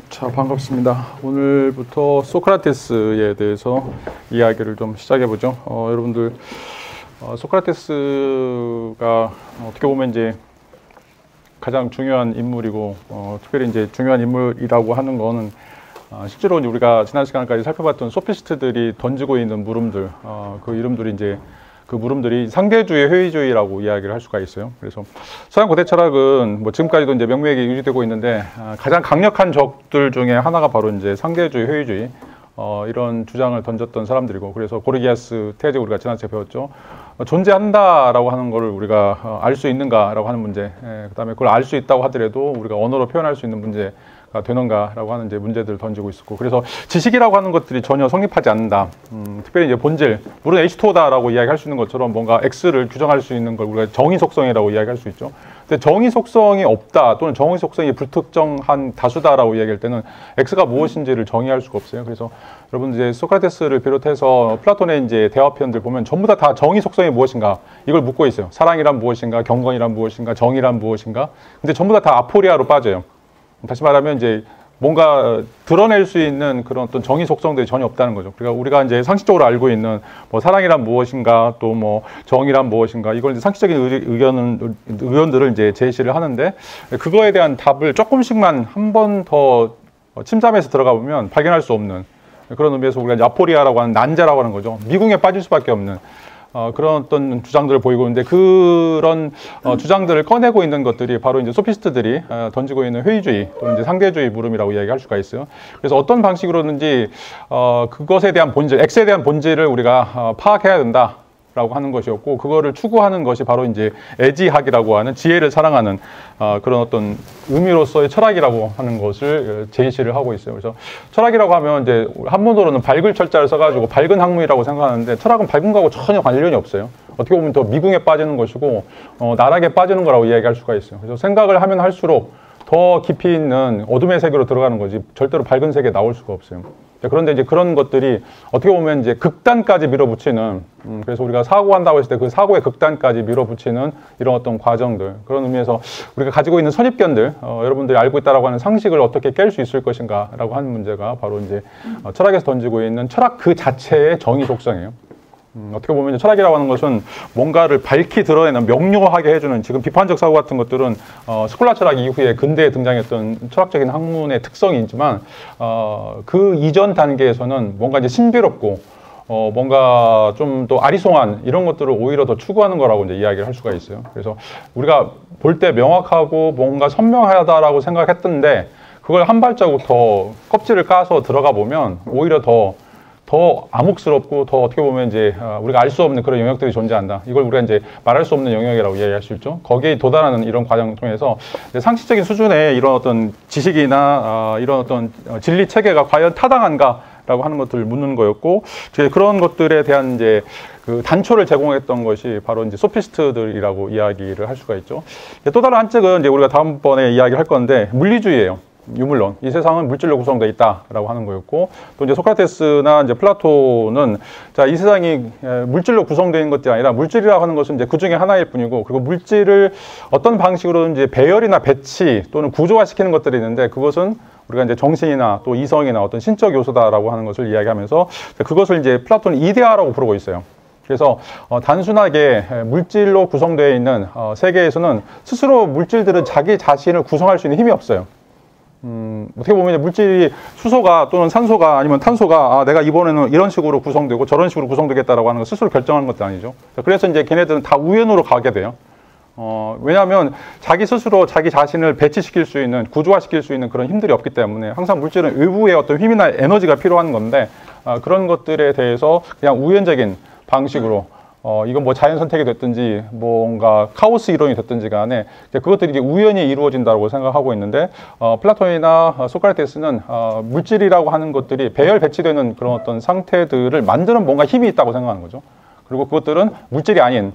자, 반갑습니다. 오늘부터 소크라테스에 대해서 이야기를 좀 시작해보죠. 여러분들, 소크라테스가 어떻게 보면 이제 가장 중요한 인물이고, 특별히 이제 중요한 인물이라고 하는 거는 실제로 우리가 지난 시간까지 살펴봤던 소피스트들이 던지고 있는 물음들, 그 이름들이 이제 그 물음들이 상대주의, 회의주의라고 이야기를 할 수가 있어요. 그래서 서양 고대 철학은 뭐 지금까지도 이제 명맥이 유지되고 있는데 가장 강력한 적들 중에 하나가 바로 이제 상대주의, 회의주의 이런 주장을 던졌던 사람들이고, 그래서 고르기아스 테제 우리가 지난 시간에 배웠죠. 존재한다라고 하는 거를 우리가 알 수 있는가라고 하는 문제, 그다음에 그걸 알 수 있다고 하더라도 우리가 언어로 표현할 수 있는 문제. 되는가라고 하는 이제 문제들을 던지고 있었고, 그래서 지식이라고 하는 것들이 전혀 성립하지 않는다. 특별히 이제 본질, 물론 H2O다라고 이야기할 수 있는 것처럼 뭔가 X를 규정할 수 있는 걸 우리가 정의 속성이라고 이야기할 수 있죠. 근데 정의 속성이 없다, 또는 정의 속성이 불특정한 다수다라고 이야기할 때는 X가 무엇인지를 정의할 수가 없어요. 그래서 여러분 이제 소크라테스를 비롯해서 플라톤의 이제 대화편들 보면 전부 다 정의 속성이 무엇인가 이걸 묻고 있어요. 사랑이란 무엇인가, 경건이란 무엇인가, 정의란 무엇인가. 근데 전부 다 아포리아로 빠져요. 다시 말하면 이제 뭔가 드러낼 수 있는 그런 어떤 정의 속성들이 전혀 없다는 거죠. 그러니까 우리가 이제 상식적으로 알고 있는 뭐 사랑이란 무엇인가, 또 뭐 정의란 무엇인가, 이걸 이제 상식적인 의견들을 이제 제시를 하는데, 그거에 대한 답을 조금씩만 한 번 더 침잠해서 들어가 보면 발견할 수 없는 그런 의미에서 우리가 이제 아포리아라고 하는 난자라고 하는 거죠. 미궁에 빠질 수밖에 없는 그런 어떤 주장들을 보이고 있는데, 그런 주장들을 꺼내고 있는 것들이 바로 이제 소피스트들이 던지고 있는 회의주의 또는 이제 상대주의 물음이라고 이야기할 수가 있어요. 그래서 어떤 방식으로든지 그것에 대한 본질, X에 대한 본질을 우리가 파악해야 된다. 라고 하는 것이었고, 그거를 추구하는 것이 바로 이제 애지학이라고 하는 지혜를 사랑하는 그런 어떤 의미로서의 철학이라고 하는 것을 제시를 하고 있어요. 그래서 철학이라고 하면 이제 한문으로는 밝을 철자를 써가지고 밝은 학문이라고 생각하는데, 철학은 밝은 거하고 전혀 관련이 없어요. 어떻게 보면 더 미궁에 빠지는 것이고 나락에 빠지는 거라고 이야기할 수가 있어요. 그래서 생각을 하면 할수록 더 깊이 있는 어둠의 세계로 들어가는 거지 절대로 밝은 세계에 나올 수가 없어요. 그런데 이제 그런 것들이 어떻게 보면 이제 극단까지 밀어붙이는, 그래서 우리가 사고한다고 했을 때 그 사고의 극단까지 밀어붙이는 이런 어떤 과정들, 그런 의미에서 우리가 가지고 있는 선입견들, 여러분들이 알고 있다라고 하는 상식을 어떻게 깰 수 있을 것인가라고 하는 문제가 바로 이제 철학에서 던지고 있는 철학 그 자체의 정의 속성이에요. 어떻게 보면 철학이라고 하는 것은 뭔가를 밝히 드러내는, 명료하게 해주는, 지금 비판적 사고 같은 것들은 스콜라 철학 이후에 근대에 등장했던 철학적인 학문의 특성이지만, 그 이전 단계에서는 뭔가 이제 신비롭고 뭔가 좀 더 아리송한 이런 것들을 오히려 더 추구하는 거라고 이제 이야기를 할 수가 있어요. 그래서 우리가 볼 때 명확하고 뭔가 선명하다라고 생각했던데, 그걸 한 발자국 더 껍질을 까서 들어가 보면 오히려 더 암묵스럽고 더 어떻게 보면 이제 우리가 알 수 없는 그런 영역들이 존재한다. 이걸 우리가 이제 말할 수 없는 영역이라고 이야기할 수 있죠. 거기에 도달하는 이런 과정을 통해서 상식적인 수준의 이런 어떤 지식이나 이런 어떤 진리 체계가 과연 타당한가라고 하는 것들을 묻는 거였고, 그런 것들에 대한 이제 그 단초를 제공했던 것이 바로 이제 소피스트들이라고 이야기를 할 수가 있죠. 또 다른 한 측은 이제 우리가 다음번에 이야기할 건데, 물리주의예요. 유물론. 이 세상은 물질로 구성되어 있다라고 하는 거였고, 또 이제 소크라테스나 이제 플라톤은 자, 이 세상이 물질로 구성되어 있는 것이 아니라 물질이라고 하는 것은 이제 그 중에 하나일 뿐이고, 그리고 물질을 어떤 방식으로든 이제 배열이나 배치 또는 구조화시키는 것들이 있는데, 그것은 우리가 이제 정신이나 또 이성이나 어떤 신적 요소다라고 하는 것을 이야기하면서 그것을 이제 플라톤은 이데아라고 부르고 있어요. 그래서 단순하게 물질로 구성되어 있는 세계에서는 스스로 물질들은 자기 자신을 구성할 수 있는 힘이 없어요. 어떻게 보면 물질이 수소가 또는 산소가 아니면 탄소가 내가 이번에는 이런 식으로 구성되고 저런 식으로 구성되겠다라고 하는 걸 스스로 결정하는 것도 아니죠. 그래서 이제 걔네들은 다 우연으로 가게 돼요. 왜냐하면 자기 스스로 자기 자신을 배치시킬 수 있는, 구조화시킬 수 있는 그런 힘들이 없기 때문에 항상 물질은 외부의 어떤 힘이나 에너지가 필요한 건데, 그런 것들에 대해서 그냥 우연적인 방식으로 이건 뭐 자연 선택이 됐든지 뭔가 카오스 이론이 됐든지 간에 그것들이 이제 우연히 이루어진다고 생각하고 있는데, 플라톤이나 소크라테스는 물질이라고 하는 것들이 배열 배치되는 그런 어떤 상태들을 만드는 뭔가 힘이 있다고 생각하는 거죠. 그리고 그것들은 물질이 아닌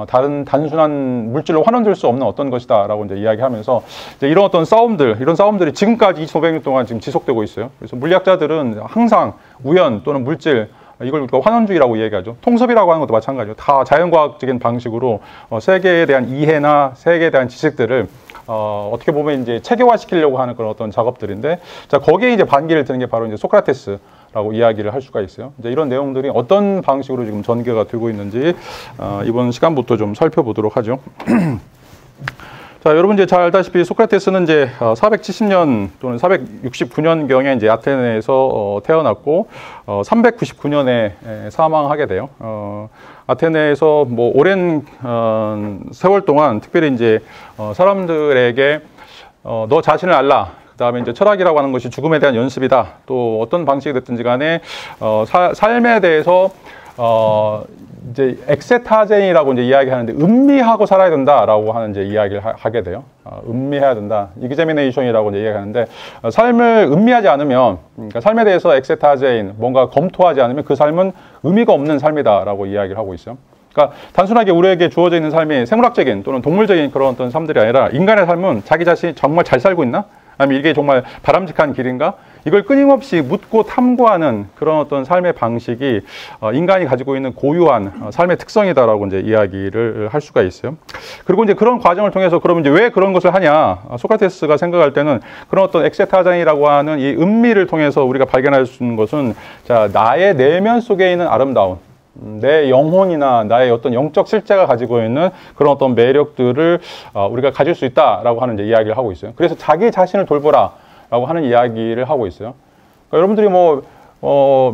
다른 단순한 물질로 환원될 수 없는 어떤 것이다라고 이제 이야기하면서 이제 이런 어떤 싸움들, 이런 싸움들이 지금까지 2,500년 동안 지금 지속되고 있어요. 그래서 물리학자들은 항상 우연 또는 물질, 이걸 우리가 환원주의라고 얘기하죠. 통섭이라고 하는 것도 마찬가지죠. 다 자연과학적인 방식으로 세계에 대한 이해나 세계에 대한 지식들을 어떻게 보면 이제 체계화시키려고 하는 그런 어떤 작업들인데, 자, 거기에 이제 반기를 드는 게 바로 이제 소크라테스라고 이야기를 할 수가 있어요. 이제 이런 내용들이 어떤 방식으로 지금 전개가 되고 있는지 이번 시간부터 좀 살펴보도록 하죠. 자, 여러분 이제 잘 알다시피 소크라테스는 이제 470년 또는 469년경에 이제 아테네에서 태어났고 399년에 사망하게 돼요. 아테네에서 뭐 오랜 세월 동안 특별히 이제 사람들에게 너 자신을 알라. 그다음에 이제 철학이라고 하는 것이 죽음에 대한 연습이다. 또 어떤 방식이 됐든지 간에 삶에 대해서 이제 엑세타제니라고 이제 이야기하는데 음미하고 살아야 된다라고 하는 이제 이야기를 하게 돼요. 음미해야 된다. 이그제미네이션이라고 이제 이야기하는데 삶을 음미하지 않으면, 그러니까 삶에 대해서 엑세타제인 뭔가 검토하지 않으면 그 삶은 의미가 없는 삶이다라고 이야기를 하고 있어요. 그러니까 단순하게 우리에게 주어져 있는 삶이 생물학적인 또는 동물적인 그런 어떤 삶들이 아니라 인간의 삶은 자기 자신이 정말 잘 살고 있나? 아니면 이게 정말 바람직한 길인가? 이걸 끊임없이 묻고 탐구하는 그런 어떤 삶의 방식이 인간이 가지고 있는 고유한 삶의 특성이다라고 이제 이야기를 할 수가 있어요. 그리고 이제 그런 과정을 통해서 그러면 이제 왜 그런 것을 하냐? 소크라테스가 생각할 때는 그런 어떤 엑세타잔이라고 하는 이 음미를 통해서 우리가 발견할 수 있는 것은, 자, 나의 내면 속에 있는 아름다움, 내 영혼이나 나의 어떤 영적 실제가 가지고 있는 그런 어떤 매력들을 우리가 가질 수 있다라고 하는 이제 이야기를 하고 있어요. 그래서 자기 자신을 돌보라라고 하는 이야기를 하고 있어요. 그러니까 여러분들이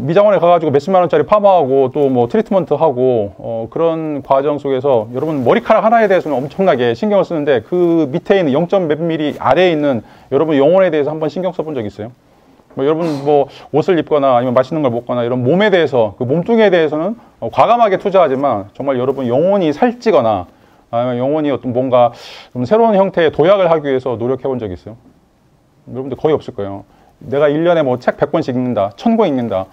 미장원에 가가지고 몇십만 원짜리 파마하고 또 뭐 트리트먼트 하고 그런 과정 속에서 여러분 머리카락 하나에 대해서는 엄청나게 신경을 쓰는데 그 밑에 있는 0점 몇 미리 아래에 있는 여러분 영혼에 대해서 한번 신경 써본 적 있어요? 여러분 옷을 입거나 아니면 맛있는 걸 먹거나 이런 몸에 대해서, 그 몸뚱이에 대해서는 과감하게 투자하지만 정말 여러분 영혼이 살찌거나 아니면 영혼이 어떤 뭔가 좀 새로운 형태의 도약을 하기 위해서 노력해 본 적이 있어요? 여러분들 거의 없을 거예요. 내가 1년에 뭐 책 100권씩 읽는다, 1000권 읽는다,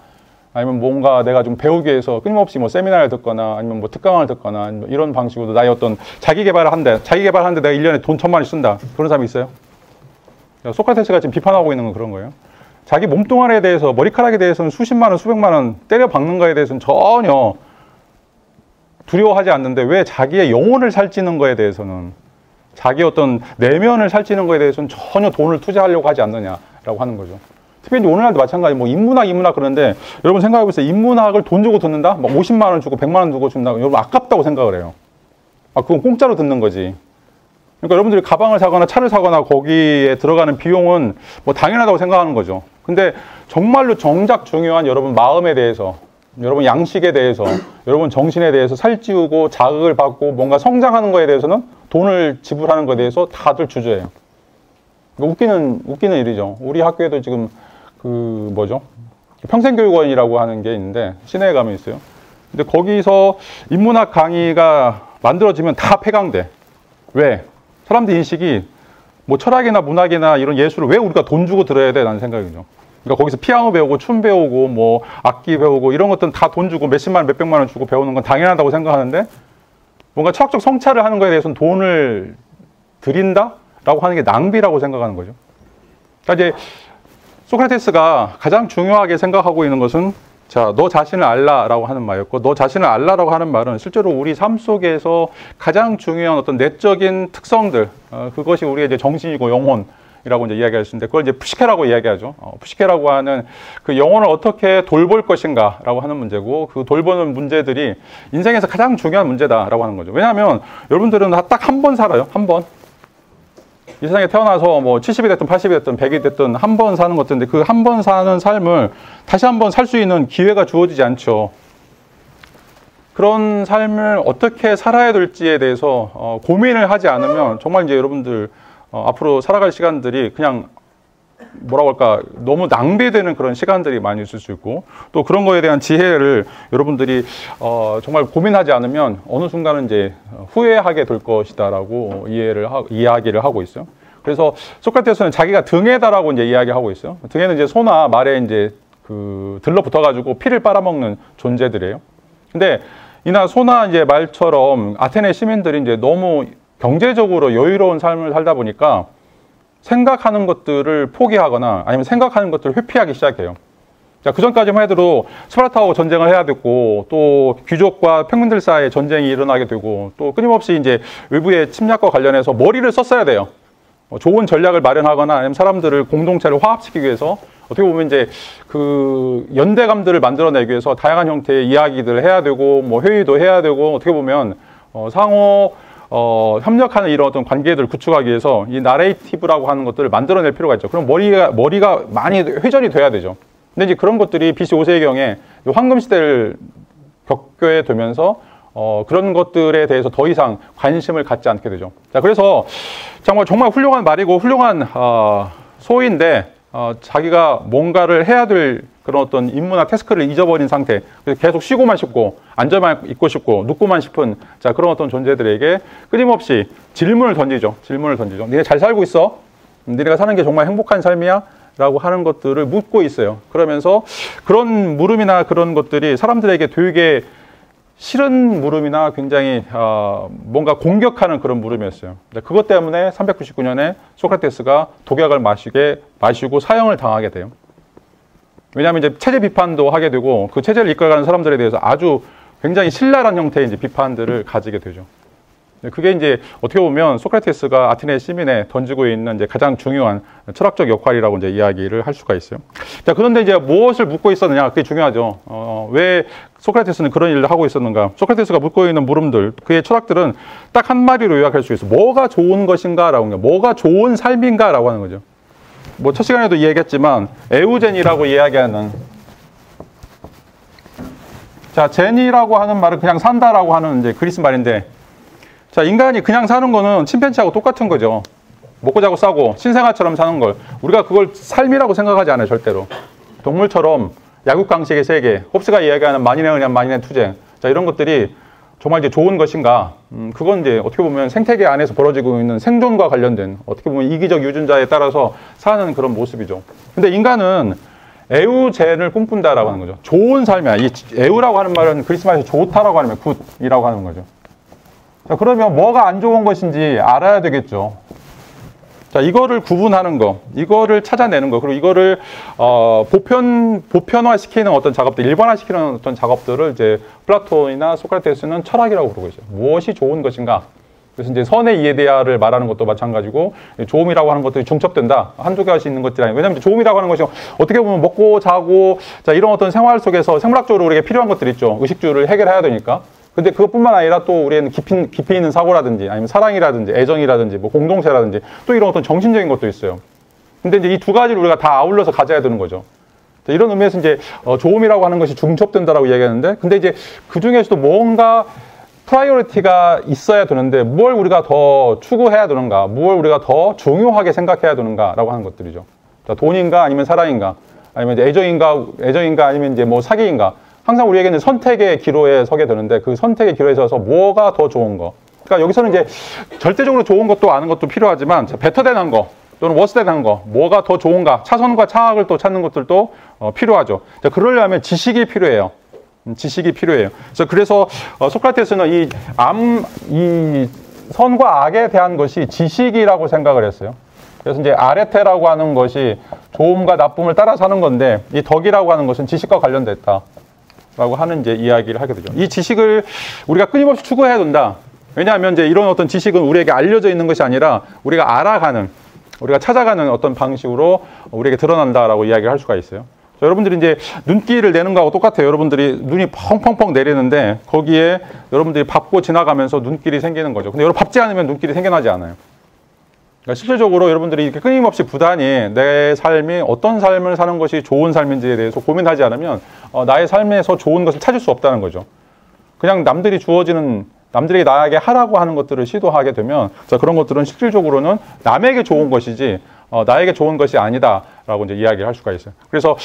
아니면 뭔가 내가 좀 배우기 위해서 끊임없이 뭐 세미나를 듣거나 아니면 뭐 특강을 듣거나 아니면 이런 방식으로 나의 어떤 자기 개발하는데 내가 1년에 돈 1000만 원씩 쓴다. 그런 사람이 있어요? 소크라테스가 지금 비판하고 있는 건 그런 거예요. 자기 몸뚱아리에 대해서, 머리카락에 대해서는 수십만 원, 수백만 원 때려 박는 거에 대해서는 전혀 두려워하지 않는데 왜 자기의 영혼을 살찌는 거에 대해서는, 자기 어떤 내면을 살찌는 거에 대해서는 전혀 돈을 투자하려고 하지 않느냐라고 하는 거죠. 특별히 오늘날도 마찬가지, 뭐 인문학 그러는데 여러분 생각해보세요. 인문학을 돈 주고 듣는다? 막 50만 원 주고 100만 원 주고 준다? 여러분 아깝다고 생각을 해요. 그건 공짜로 듣는 거지. 그러니까 여러분들이 가방을 사거나 차를 사거나 거기에 들어가는 비용은 뭐 당연하다고 생각하는 거죠. 근데 정말로 정작 중요한 여러분 마음에 대해서, 여러분 양식에 대해서, 여러분 정신에 대해서 살찌우고 자극을 받고 뭔가 성장하는 거에 대해서는 돈을 지불하는 거에 대해서 다들 주저해요. 웃기는 일이죠. 우리 학교에도 지금 평생교육원이라고 하는 게 있는데 시내에 가면 있어요. 근데 거기서 인문학 강의가 만들어지면 다 폐강돼. 왜? 사람들 인식이 뭐 철학이나 문학이나 이런 예술을 왜 우리가 돈 주고 들어야 돼? 라는 생각이죠. 그러니까 거기서 피아노 배우고 춤 배우고 뭐 악기 배우고 이런 것들은 다 돈 주고 몇십만 원, 몇백만 원 주고 배우는 건 당연하다고 생각하는데 뭔가 철학적 성찰을 하는 거에 대해서는 돈을 드린다라고 하는 게 낭비라고 생각하는 거죠. 그러니까 이제 소크라테스가 가장 중요하게 생각하고 있는 것은, 자, 너 자신을 알라라고 하는 말이었고, 너 자신을 알라라고 하는 말은 실제로 우리 삶 속에서 가장 중요한 어떤 내적인 특성들, 그것이 우리의 이제 정신이고 영혼이라고 이제 이야기할 수 있는데, 그걸 이제 푸시케라고 이야기하죠. 푸시케라고 하는 그 영혼을 어떻게 돌볼 것인가라고 하는 문제고, 그 돌보는 문제들이 인생에서 가장 중요한 문제다라고 하는 거죠. 왜냐하면 여러분들은 딱 한 번 살아요. 한 번. 이 세상에 태어나서 뭐 70이 됐든 80이 됐든 100이 됐든 한 번 사는 것들인데 그 한 번 사는 삶을 다시 한 번 살 수 있는 기회가 주어지지 않죠. 그런 삶을 어떻게 살아야 될지에 대해서 고민을 하지 않으면 정말 이제 여러분들 앞으로 살아갈 시간들이 그냥 뭐라고 할까, 너무 낭비되는 그런 시간들이 많이 있을 수 있고, 또 그런 거에 대한 지혜를 여러분들이 정말 고민하지 않으면 어느 순간은 이제 후회하게 될 것이다라고 이야기를 하고 있어요. 그래서 소크라테스는 자기가 등에다라고 이제 이야기하고 있어요. 등에는 이제 소나 말에 이제 들러붙어가지고 피를 빨아먹는 존재들이에요. 근데 이나 소나 이제 말처럼 아테네 시민들이 이제 너무 경제적으로 여유로운 삶을 살다 보니까 생각하는 것들을 포기하거나 아니면 생각하는 것들을 회피하기 시작해요. 자, 그 전까지만 해도 스파르타하고 전쟁을 해야 됐고, 또 귀족과 평민들 사이에 전쟁이 일어나게 되고, 또 끊임없이 이제 외부의 침략과 관련해서 머리를 썼어야 돼요. 좋은 전략을 마련하거나 아니면 사람들을 공동체를 화합시키기 위해서 어떻게 보면 이제 그 연대감들을 만들어내기 위해서 다양한 형태의 이야기들을 해야 되고 뭐 회의도 해야 되고 어떻게 보면 상호 협력하는 이런 어떤 관계들을 구축하기 위해서 이 나레이티브라고 하는 것들을 만들어낼 필요가 있죠. 그럼 머리가 많이 회전이 돼야 되죠. 근데 이제 그런 것들이 BC 5세기경에 황금 시대를 겪게 되면서 그런 것들에 대해서 더 이상 관심을 갖지 않게 되죠. 자, 그래서 정말 훌륭한 말이고 훌륭한 소인데 자기가 뭔가를 해야 될 그런 어떤 임무나 태스크를 잊어버린 상태, 그래서 계속 쉬고만 싶고 앉아만 있고 싶고 눕고만 싶은 자 그런 어떤 존재들에게 끊임없이 질문을 던지죠. 니네 잘 살고 있어? 니네가 사는 게 정말 행복한 삶이야? 라고 하는 것들을 묻고 있어요. 그러면서 그런 물음이나 그런 것들이 사람들에게 되게 싫은 물음이나 굉장히 뭔가 공격하는 그런 물음이었어요. 그것 때문에 399년에 소크라테스가 독약을 마시고 사형을 당하게 돼요. 왜냐하면 이제 체제 비판도 하게 되고 그 체제를 이끌어가는 사람들에 대해서 아주 굉장히 신랄한 형태의 이제 비판들을 가지게 되죠. 그게 이제 어떻게 보면 소크라테스가 아테네 시민에 던지고 있는 이제 가장 중요한 철학적 역할이라고 이제 이야기를 할 수가 있어요. 자, 그런데 이제 무엇을 묻고 있었느냐? 그게 중요하죠. 왜 소크라테스는 그런 일을 하고 있었는가? 소크라테스가 묻고 있는 물음들, 그의 철학들은 딱 한마디로 요약할 수 있어요. 뭐가 좋은 것인가라고 하는 거예요. 뭐가 좋은 삶인가라고 하는 거죠. 뭐 첫 시간에도 이야기했지만 에우젠이라고 이야기하는 자, 젠이라고 하는 말은 그냥 산다라고 하는 이제 그리스 말인데 자, 인간이 그냥 사는 거는 침팬지하고 똑같은 거죠. 먹고 자고 싸고 신생아처럼 사는 걸 우리가 그걸 삶이라고 생각하지 않아요. 절대로. 동물처럼 약육강식의 세계, 홉스가 이야기하는 만인의 은연, 만인의 투쟁 자, 이런 것들이 정말 이제 좋은 것인가? 그건 이제 어떻게 보면 생태계 안에서 벌어지고 있는 생존과 관련된 어떻게 보면 이기적 유전자에 따라서 사는 그런 모습이죠. 근데 인간은 에우젠을 꿈꾼다라고 하는 거죠. 좋은 삶이야. 이 에우라고 하는 말은 그리스 말에서 좋다라고 하는 말, 굿이라고 하는 거죠. 자, 그러면 뭐가 안 좋은 것인지 알아야 되겠죠. 자, 이거를 구분하는 거, 이거를 찾아내는 거, 그리고 이거를 보편화시키는 어떤 작업들, 일반화시키는 어떤 작업들을 이제 플라톤이나 소크라테스는 철학이라고 부르고 있어요. 무엇이 좋은 것인가? 그래서 이제 선의 이데아를 말하는 것도 마찬가지고 좋음이라고 하는 것들이 중첩된다. 한두 가지 있는 것들이 아니에요. 왜냐하면 좋음이라고 하는 것이 어떻게 보면 먹고 자고 자 이런 어떤 생활 속에서 생물학적으로 우리에게 필요한 것들이 있죠. 의식주를 해결해야 되니까. 근데 그것뿐만 아니라 또 우리는 깊이 있는 사고라든지 아니면 사랑이라든지 애정이라든지 뭐 공동체라든지 또 이런 어떤 정신적인 것도 있어요. 근데 이제 이 두 가지를 우리가 다 아울러서 가져야 되는 거죠. 이런 의미에서 이제 좋음이라고 하는 것이 중첩된다라고 이야기하는데 근데 이제 그 중에서도 뭔가 프라이어리티가 있어야 되는데 뭘 우리가 더 추구해야 되는가, 뭘 우리가 더 중요하게 생각해야 되는가라고 하는 것들이죠. 자, 돈인가 아니면 사랑인가, 아니면 이제 애정인가 아니면 이제 뭐 사기인가. 항상 우리에게는 선택의 기로에 서게 되는데 그 선택의 기로에 서서 뭐가 더 좋은 거. 그러니까 여기서는 이제 절대적으로 좋은 것도 아는 것도 필요하지만 베터되는 거 또는 워스되는 거, 뭐가 더 좋은가, 차선과 차악을 또 찾는 것들도 필요하죠. 자, 그러려면 지식이 필요해요. 지식이 필요해요. 그래서 소크라테스는 이 선과 악에 대한 것이 지식이라고 생각을 했어요. 그래서 이제 아레테라고 하는 것이 좋음과 나쁨을 따라 사는 건데 이 덕이라고 하는 것은 지식과 관련됐다. 라고 하는 이제 이야기를 하게 되죠. 이 지식을 우리가 끊임없이 추구해야 된다. 왜냐하면 이제 이런 어떤 지식은 우리에게 알려져 있는 것이 아니라 우리가 알아가는, 우리가 찾아가는 어떤 방식으로 우리에게 드러난다라고 이야기를 할 수가 있어요. 자, 여러분들이 이제 눈길을 내는 거하고 똑같아요. 여러분들이 눈이 펑펑펑 내리는데 거기에 여러분들이 밟고 지나가면서 눈길이 생기는 거죠. 근데 여러분 밟지 않으면 눈길이 생겨나지 않아요. 그러니까 실질적으로 여러분들이 이렇게 끊임없이 부단히 내 삶이 어떤 삶을 사는 것이 좋은 삶인지에 대해서 고민하지 않으면 나의 삶에서 좋은 것을 찾을 수 없다는 거죠. 그냥 남들이 나에게 하라고 하는 것들을 시도하게 되면 자, 그런 것들은 실질적으로는 남에게 좋은 것이지 나에게 좋은 것이 아니다라고 이제 이야기를 할 수가 있어요. 그래서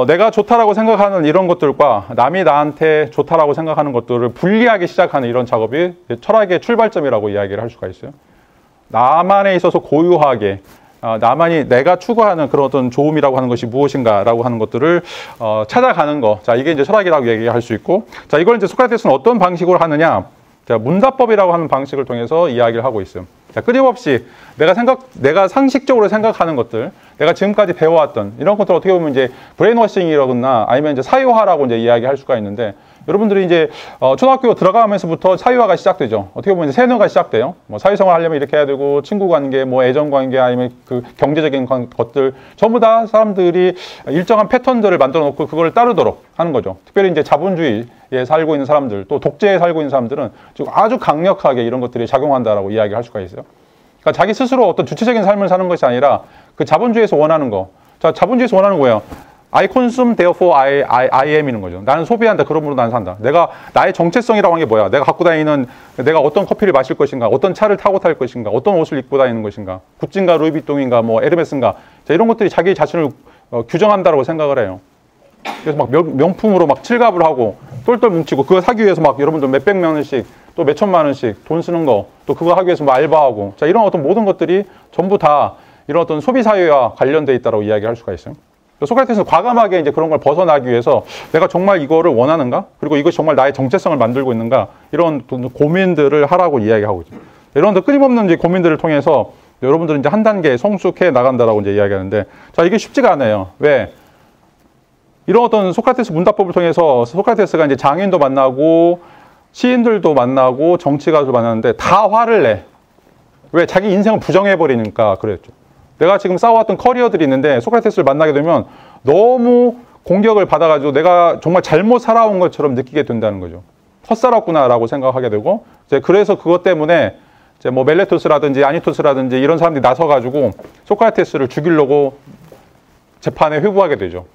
내가 좋다라고 생각하는 이런 것들과 남이 나한테 좋다라고 생각하는 것들을 분리하기 시작하는 이런 작업이 철학의 출발점이라고 이야기를 할 수가 있어요. 나만에 있어서 고유하게 나만이 내가 추구하는 그런 어떤 좋음이라고 하는 것이 무엇인가라고 하는 것들을 찾아가는 거. 자, 이게 이제 철학이라고 얘기할 수 있고, 자, 이걸 이제 소크라테스는 어떤 방식으로 하느냐? 자, 문답법이라고 하는 방식을 통해서 이야기를 하고 있어요. 자, 끊임없이 내가 상식적으로 생각하는 것들, 내가 지금까지 배워왔던 이런 것들 어떻게 보면 이제 브레인워싱이라거나 아니면 이제 사유화라고 이제 이야기할 수가 있는데, 여러분들이 이제 초등학교 들어가면서부터 사유화가 시작되죠. 어떻게 보면 이제 세뇌가 시작돼요. 뭐 사회생활 하려면 이렇게 해야 되고, 친구 관계, 뭐 애정 관계, 아니면 그 경제적인 것들 전부 다 사람들이 일정한 패턴들을 만들어 놓고 그걸 따르도록 하는 거죠. 특별히 이제 자본주의에 살고 있는 사람들, 또 독재에 살고 있는 사람들은 지금 아주 강력하게 이런 것들이 작용한다라고 이야기할 수가 있어요. 그러니까 자기 스스로 어떤 주체적인 삶을 사는 것이 아니라 그 자본주의에서 원하는 거. 자, 자본주의에서 원하는 거예요. I consume, therefore I am이는 거죠. 나는 소비한다, 그러므로 나는 산다. 나의 정체성이라고 하는 게 뭐야? 내가 갖고 다니는, 내가 어떤 커피를 마실 것인가, 어떤 차를 타고 탈 것인가, 어떤 옷을 입고 다니는 것인가, 구찌인가, 루이비통인가, 뭐 에르메스인가. 자, 이런 것들이 자기 자신을 규정한다고 생각을 해요. 그래서 막 명품으로 막 칠갑을 하고 똘똘 뭉치고, 그거 사기 위해서 막 여러분들 몇백만 원씩 또 몇천만 원씩 돈 쓰는 거, 또 그거 하기 위해서 뭐 알바하고. 자, 이런 어떤 모든 것들이 전부 다 이런 어떤 소비 사회와 관련돼 있다고 이야기할 수가 있어요. 소크라테스는 과감하게 이제 그런 걸 벗어나기 위해서 내가 정말 이거를 원하는가? 그리고 이것이 정말 나의 정체성을 만들고 있는가? 이런 고민들을 하라고 이야기하고 있죠. 이런 끊임없는 이제 고민들을 통해서 여러분들은 이제 한 단계 성숙해 나간다라고 이제 이야기하는데, 자, 이게 쉽지가 않아요. 왜? 이런 어떤 소크라테스 문답법을 통해서 소크라테스가 이제 장인도 만나고 시인들도 만나고 정치가도 만나는데 다 화를 내. 왜? 자기 인생을 부정해버리니까 그랬죠. 내가 지금 쌓아왔던 커리어들이 있는데 소크라테스를 만나게 되면 너무 공격을 받아가지고 내가 정말 잘못 살아온 것처럼 느끼게 된다는 거죠. 헛살았구나라고 생각하게 되고, 이제 그래서 그것 때문에 이제 뭐 멜레토스라든지 아니토스라든지 이런 사람들이 나서가지고 소크라테스를 죽이려고 재판에 회부하게 되죠.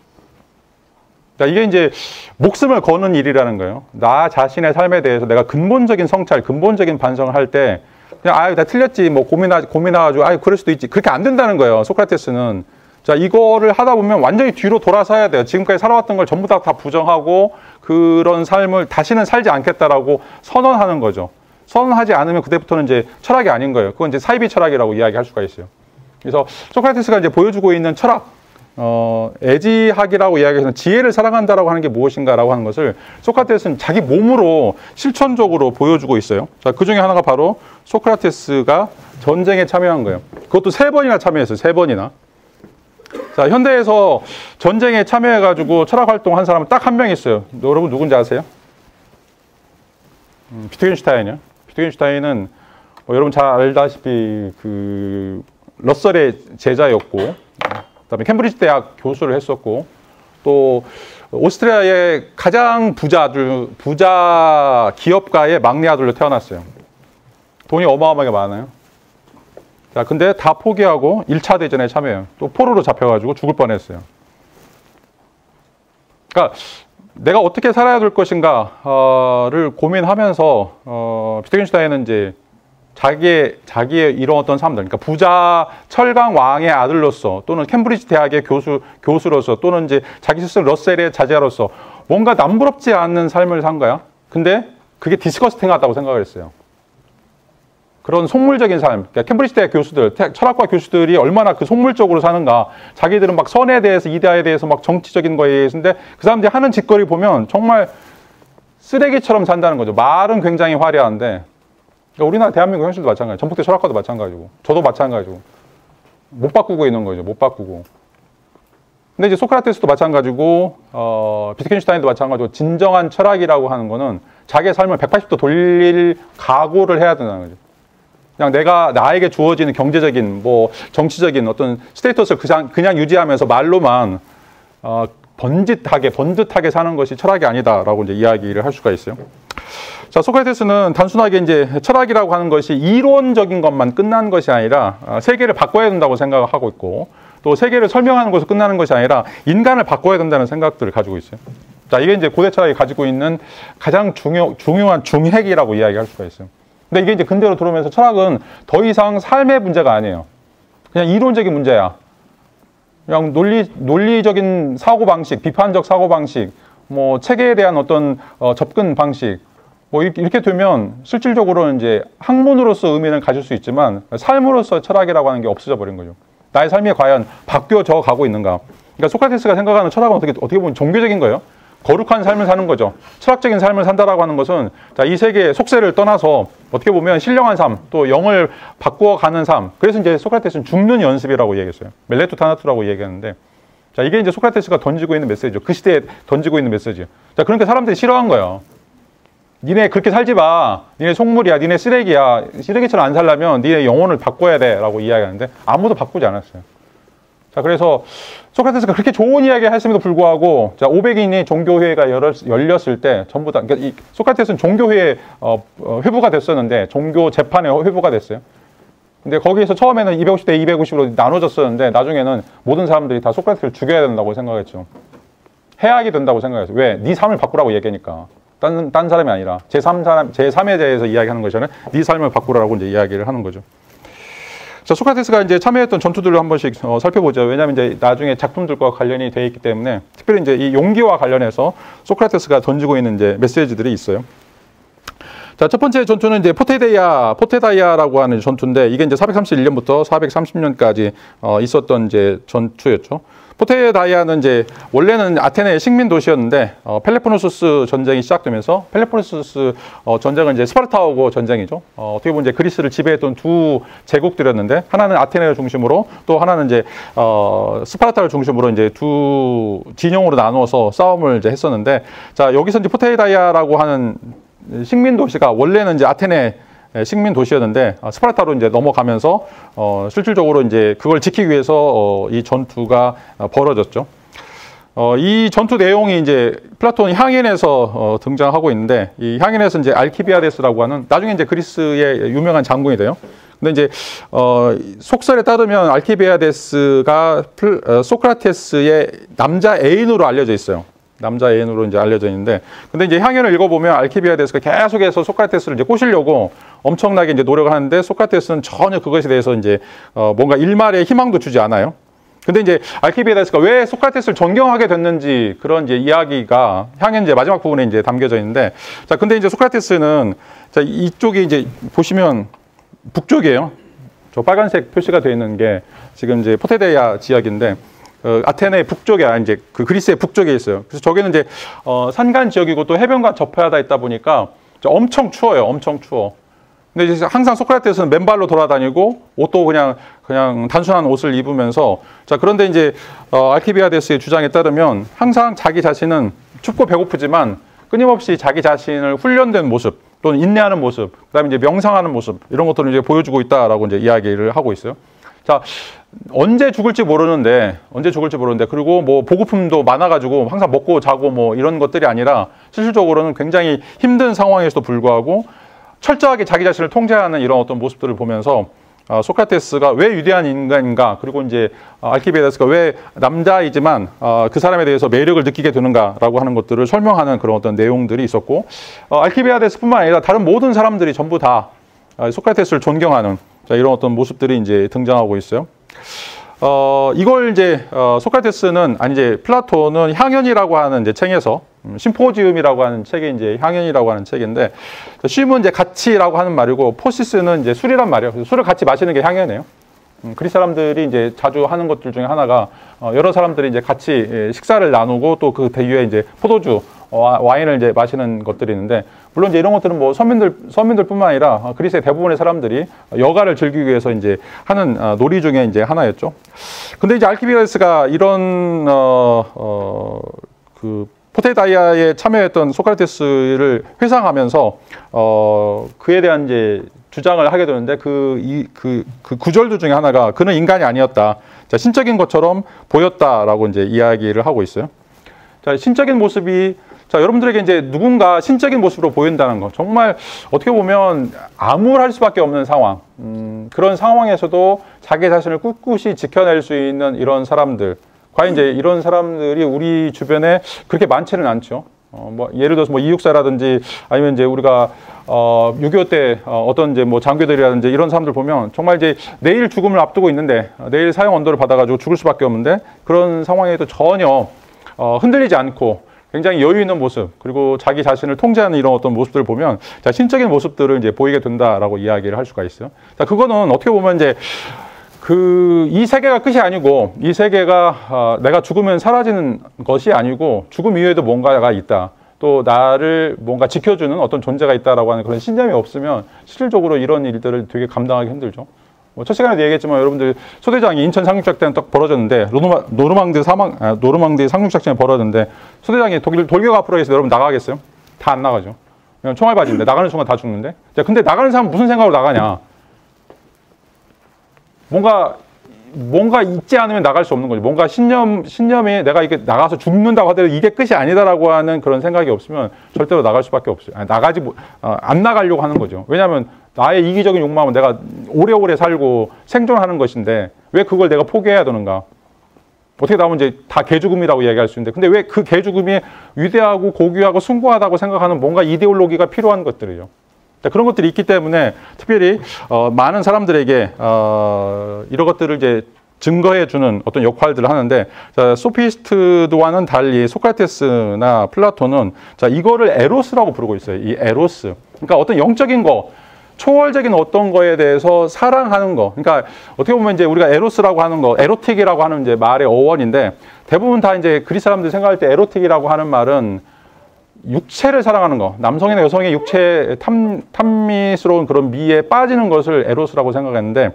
자, 이게 이제 목숨을 거는 일이라는 거예요. 나 자신의 삶에 대해서 내가 근본적인 성찰, 근본적인 반성을 할 때 그냥 나 틀렸지 뭐 고민해가지고 그럴 수도 있지, 그렇게 안 된다는 거예요. 소크라테스는. 자, 이거를 하다 보면 완전히 뒤로 돌아서야 돼요. 지금까지 살아왔던 걸 전부 다 부정하고 그런 삶을 다시는 살지 않겠다라고 선언하는 거죠. 선언하지 않으면 그때부터는 이제 철학이 아닌 거예요. 그건 이제 사이비 철학이라고 이야기할 수가 있어요. 그래서 소크라테스가 이제 보여주고 있는 철학, 애지학이라고 이야기해서 지혜를 사랑한다라고 하는 게 무엇인가라고 하는 것을 소크라테스는 자기 몸으로 실천적으로 보여주고 있어요. 자, 그 중에 하나가 바로 소크라테스가 전쟁에 참여한 거예요. 그것도 3번이나 참여했어요. 3번이나. 자, 현대에서 전쟁에 참여해가지고 철학 활동한 사람은 딱 한 명 있어요. 여러분 누군지 아세요? 비트겐슈타인이요. 비트겐슈타인은 여러분 잘 알다시피 그 러셀의 제자였고, 그다음에 캠브리지 대학 교수를 했었고, 또 오스트리아의 가장 부자 기업가의 막내 아들로 태어났어요. 돈이 어마어마하게 많아요. 자, 근데 다 포기하고 1차 대전에 참여해요. 또 포로로 잡혀가지고 죽을 뻔했어요. 그러니까 내가 어떻게 살아야 될 것인가를 고민하면서 비트겐슈타인은 이제 자기의 이런 어떤 사람들, 그러니까 부자 철강 왕의 아들로서, 또는 캠브리지 대학의 교수로서, 또는 이제 자기 스스로 러셀의 자제로서 뭔가 남부럽지 않은 삶을 산 거야. 근데 그게 디스커스팅하다고 생각을 했어요. 그런 속물적인 삶, 그러니까 캠브리지 대학 교수들, 철학과 교수들이 얼마나 그 속물적으로 사는가. 자기들은 막 선에 대해서, 이데아에 대해서 막 정치적인 거에 대해서인데 그 사람들이 하는 짓거리 보면 정말 쓰레기처럼 산다는 거죠. 말은 굉장히 화려한데. 그러니까 우리나라 대한민국 현실도 마찬가지고, 전북대 철학과도 마찬가지고, 저도 마찬가지고, 못 바꾸고 있는 거죠. 못 바꾸고. 근데 이제 소크라테스도 마찬가지고, 비트겐슈타인도 마찬가지고, 진정한 철학이라고 하는 거는 자기의 삶을 180도 돌릴 각오를 해야 된다는 거죠. 그냥 나에게 주어지는 경제적인, 뭐, 정치적인 어떤 스테이터스를 그냥 유지하면서 말로만, 번듯하게 사는 것이 철학이 아니다라고 이제 이야기를 할 수가 있어요. 자, 소크라테스는 단순하게 이제 철학이라고 하는 것이 이론적인 것만 끝난 것이 아니라 세계를 바꿔야 된다고 생각하고 있고, 또 세계를 설명하는 것으로 끝나는 것이 아니라 인간을 바꿔야 된다는 생각들을 가지고 있어요. 자, 이게 이제 고대 철학이 가지고 있는 가장 중요한 중핵이라고 이야기할 수가 있어요. 근데 이게 이제 근대로 들어오면서 철학은 더 이상 삶의 문제가 아니에요. 그냥 이론적인 문제야. 그냥 논리적인 사고방식, 비판적 사고방식, 뭐 체계에 대한 어떤 접근 방식, 뭐 이렇게 되면 실질적으로는 이제 학문으로서 의미는 가질 수 있지만 삶으로서 철학이라고 하는 게 없어져 버린 거죠. 나의 삶이 과연 바뀌어져 가고 있는가. 그러니까 소크라테스가 생각하는 철학은 어떻게 보면 종교적인 거예요. 거룩한 삶을 사는 거죠. 철학적인 삶을 산다라고 하는 것은 자, 이 세계의 속세를 떠나서 어떻게 보면 신령한 삶, 또 영을 바꾸어가는 삶. 그래서 이제 소크라테스는 죽는 연습이라고 얘기했어요. 멜레투 타나투라고 얘기하는데, 자, 이게 이제 소크라테스가 던지고 있는 메시지죠. 그 시대에 던지고 있는 메시지. 자, 그러니까 사람들이 싫어한 거예요. 니네 그렇게 살지 마. 니네 속물이야. 니네 쓰레기야. 쓰레기처럼 안 살려면 니네 영혼을 바꿔야 돼. 라고 이야기하는데 아무도 바꾸지 않았어요. 자, 그래서 소크라테스가 그렇게 좋은 이야기를 했음에도 불구하고, 자, 500인이 종교회의가 열렸을 때 전부 다, 그러니까 이 소크라테스는 종교회에 회부가 됐었는데, 종교 재판에 회부가 됐어요. 근데 거기에서 처음에는 250대 250으로 나눠졌었는데, 나중에는 모든 사람들이 다 소크라테스를 죽여야 된다고 생각했죠. 해악이 된다고 생각했어요. 왜? 네 삶을 바꾸라고 얘기하니까. 딴 사람이 아니라, 제3에 대해서 이야기하는 것이잖아요. 네 삶을 바꾸라고 이제 이야기를 하는 거죠. 자, 소크라테스가 이제 참여했던 전투들을 한 번씩 살펴보죠. 왜냐하면 이제 나중에 작품들과 관련이 되어 있기 때문에, 특별히 이제 이 용기와 관련해서 소크라테스가 던지고 있는 이제 메시지들이 있어요. 자, 첫 번째 전투는 이제 포테다이아라고 하는 전투인데, 이게 이제 431년부터 430년까지 있었던 이제 전투였죠. 포테다이아는 이제 원래는 아테네의 식민 도시였는데, 펠로폰네소스 전쟁이 시작되면서, 펠로폰네소스 전쟁은 이제 스파르타하고 전쟁이죠. 어떻게 보면 이제 그리스를 지배했던 두 제국들이었는데, 하나는 아테네를 중심으로, 또 하나는 이제 스파르타를 중심으로 이제 두 진영으로 나누어서 싸움을 이제 했었는데, 자, 여기서 이제 포테다이아라고 하는 식민 도시가 원래는 이제 아테네 식민 도시였는데, 스파르타로 이제 넘어가면서 실질적으로 이제 그걸 지키기 위해서 이 전투가 벌어졌죠. 이 전투 내용이 이제 플라톤이 향연에서 등장하고 있는데, 이 향연에서 이제 알키비아데스라고 하는, 나중에 이제 그리스의 유명한 장군이 돼요. 근데 이제 속설에 따르면 알키비아데스가 소크라테스의 남자 애인으로 알려져 있어요. 남자 애인으로 이제 알려져 있는데, 근데 이제 향연을 읽어보면 알키비아데스가 계속해서 소크라테스를 이제 꼬시려고 엄청나게 이제 노력을 하는데, 소크라테스는 전혀 그것에 대해서 이제 뭔가 일말의 희망도 주지 않아요. 근데 이제 알키비아데스가 왜 소크라테스를 존경하게 됐는지, 그런 이제 이야기가 향연 이제 마지막 부분에 이제 담겨져 있는데, 자, 근데 이제 소크라테스는, 자, 이쪽이 이제 보시면 북쪽이에요. 저 빨간색 표시가 되어 있는 게 지금 이제 포테데이아 지역인데, 아테네 북쪽에, 이제 그 그리스의 북쪽에 있어요. 그래서 저기는 이제 산간 지역이고 또 해변과 접해하다 있다 보니까 엄청 추워요. 엄청 추워. 근데 이제 항상 소크라테스는 맨발로 돌아다니고, 옷도 그냥 단순한 옷을 입으면서, 자, 그런데 이제 알키비아데스의 주장에 따르면 항상 자기 자신은 춥고 배고프지만 끊임없이 자기 자신을 훈련된 모습, 또는 인내하는 모습, 그다음에 이제 명상하는 모습, 이런 것들을 이제 보여주고 있다라고 이제 이야기를 하고 있어요. 자, 언제 죽을지 모르는데, 그리고 뭐 보급품도 많아가지고 항상 먹고 자고 뭐 이런 것들이 아니라, 실질적으로는 굉장히 힘든 상황에서도 불구하고 철저하게 자기 자신을 통제하는 이런 어떤 모습들을 보면서, 소크라테스가 왜 위대한 인간인가, 그리고 이제 알키비아데스가 왜 남자이지만 그 사람에 대해서 매력을 느끼게 되는가라고 하는 것들을 설명하는 그런 어떤 내용들이 있었고, 알키비아데스뿐만 아니라 다른 모든 사람들이 전부 다 소크라테스를 존경하는, 자, 이런 어떤 모습들이 이제 등장하고 있어요. 이걸 이제 소크라테스는, 아니 이제 플라톤은 향연이라고 하는 이제 책에서, 심포지움이라고 하는 책이 이제 향연이라고 하는 책인데, 쉼은 이제 같이라고 하는 말이고, 포시스는 이제 술이란 말이에요. 그래서 술을 같이 마시는 게 향연이에요. 그리스 사람들이 이제 자주 하는 것들 중에 하나가, 여러 사람들이 이제 같이 식사를 나누고, 또 그 대유에 이제 포도주, 와인을 이제 마시는 것들이 있는데, 물론 이제 이런 것들은 뭐 서민들뿐만 아니라 그리스의 대부분의 사람들이 여가를 즐기기 위해서 이제 하는 놀이 중에 이제 하나였죠. 근데 이제 알키비아데스가 이런 그 포테다이아에 참여했던 소크라테스를 회상하면서 그에 대한 이제 주장을 하게 되는데, 그 구절들 중에 하나가, 그는 인간이 아니었다. 자, 신적인 것처럼 보였다라고 이제 이야기를 하고 있어요. 자, 신적인 모습이, 자, 여러분들에게 이제 누군가 신적인 모습으로 보인다는 거, 정말 어떻게 보면 암울할 수밖에 없는 상황, 그런 상황에서도 자기 자신을 꿋꿋이 지켜낼 수 있는 이런 사람들, 과연 이제 이런 사람들이 우리 주변에 그렇게 많지는 않죠. 뭐 예를 들어서 뭐 이육사라든지, 아니면 이제 우리가 6.25 때 어떤 이제 뭐 장교들이라든지 이런 사람들 보면 정말 이제 내일 죽음을 앞두고 있는데, 내일 사형 언도를 받아가지고 죽을 수밖에 없는데, 그런 상황에도 전혀 흔들리지 않고 굉장히 여유 있는 모습, 그리고 자기 자신을 통제하는 이런 어떤 모습들을 보면, 자, 신적인 모습들을 이제 보이게 된다라고 이야기를 할 수가 있어요. 자, 그거는 어떻게 보면 이제 이 세계가 끝이 아니고, 이 세계가 내가 죽으면 사라지는 것이 아니고, 죽음 이후에도 뭔가가 있다. 또 나를 뭔가 지켜주는 어떤 존재가 있다라고 하는 그런 신념이 없으면 실질적으로 이런 일들을 되게 감당하기 힘들죠. 첫 시간에도 얘기했지만 여러분들 소대장이 인천 상륙작전 딱 벌어졌는데 노르망디 상륙작전이 벌어졌는데 소대장이 돌격 앞으로 해서 여러분 나가겠어요? 다 안 나가죠. 그냥 총알바지인데 나가는 순간 다 죽는데. 자, 근데 나가는 사람은 무슨 생각으로 나가냐? 뭔가 있지 않으면 나갈 수 없는 거죠. 뭔가 신념이 내가 이게 나가서 죽는다고 하더라도 이게 끝이 아니다라고 하는 그런 생각이 없으면 절대로 나갈 수밖에 없어요. 안 나가려고 하는 거죠. 왜냐하면 나의 이기적인 욕망은 내가 오래오래 살고 생존하는 것인데 왜 그걸 내가 포기해야 되는가? 어떻게 나오면 이제 다 개죽음이라고 이야기할 수 있는데 근데 왜 그 개죽음이 위대하고 고귀하고 숭고하다고 생각하는 뭔가 이데올로기가 필요한 것들이죠. 그런 것들이 있기 때문에 특별히 많은 사람들에게 이런 것들을 이제 증거해 주는 어떤 역할들을 하는데 자, 소피스트와는 달리 소크라테스나 플라톤은 자, 이거를 에로스라고 부르고 있어요. 이 에로스. 그러니까 어떤 영적인 거, 초월적인 어떤 거에 대해서 사랑하는 거. 그러니까 어떻게 보면 이제 우리가 에로스라고 하는 거, 에로틱이라고 하는 이제 말의 어원인데 대부분 다 이제 그리스 사람들이 생각할 때 에로틱이라고 하는 말은 육체를 사랑하는 거, 남성이나 여성의 육체 탐미스러운 그런 미에 빠지는 것을 에로스라고 생각했는데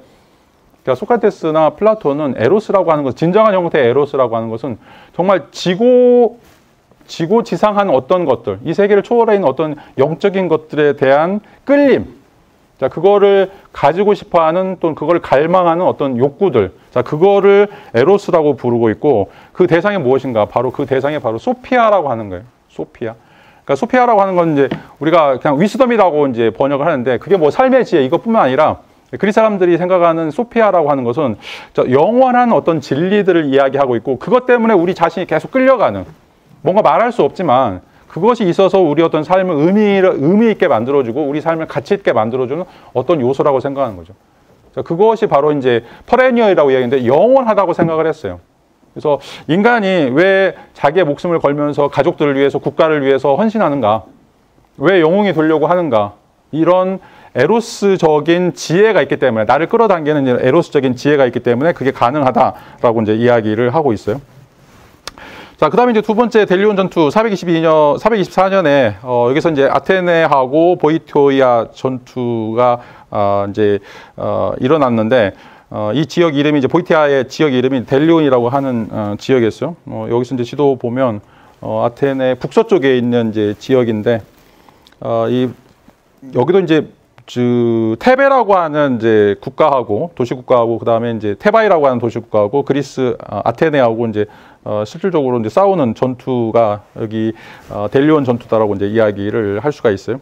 그러니까 소크라테스나 플라톤은 에로스라고 하는 것, 진정한 형태의 에로스라고 하는 것은 정말 지고지상한 어떤 것들, 이 세계를 초월해 있는 어떤 영적인 것들에 대한 끌림, 자, 그거를 가지고 싶어 하는 또 그걸 갈망하는 어떤 욕구들, 자, 그거를 에로스라고 부르고 있고 그 대상이 무엇인가? 바로 그 대상이 바로 소피아라고 하는 거예요. 소피아. 그러니까 소피아라고 하는 건 이제 우리가 그냥 위스덤이라고 이제 번역을 하는데 그게 뭐 삶의 지혜 이것뿐만 아니라 그리스 사람들이 생각하는 소피아라고 하는 것은 영원한 어떤 진리들을 이야기하고 있고 그것 때문에 우리 자신이 계속 끌려가는 뭔가 말할 수 없지만 그것이 있어서 우리 어떤 삶을 의미 있게 만들어주고 우리 삶을 가치 있게 만들어주는 어떤 요소라고 생각하는 거죠. 그것이 바로 이제 퍼레니얼이라고 이야기하는데 영원하다고 생각을 했어요. 그래서 인간이 왜 자기의 목숨을 걸면서 가족들을 위해서 국가를 위해서 헌신하는가? 왜 영웅이 되려고 하는가? 이런 에로스적인 지혜가 있기 때문에 나를 끌어당기는 에로스적인 지혜가 있기 때문에 그게 가능하다라고 이제 이야기를 하고 있어요. 자, 그다음에 이제 두 번째 델리온 전투 424년에 여기서 이제 아테네하고 보이토이아 전투가 일어났는데 이 지역 이름이 이제 보이티아의 지역 이름이 델리온이라고 하는 지역이었어요. 여기서 이제 지도 보면 아테네 북서쪽에 있는 이제 지역인데 여기도 이제 테베라고 하는 이제 국가하고 도시 국가하고 그다음에 이제 테바이라고 하는 도시 국가하고 그리스 아테네하고 이제 실질적으로 이제 싸우는 전투가 여기 델리온 전투다라고 이제 이야기를 할 수가 있어요.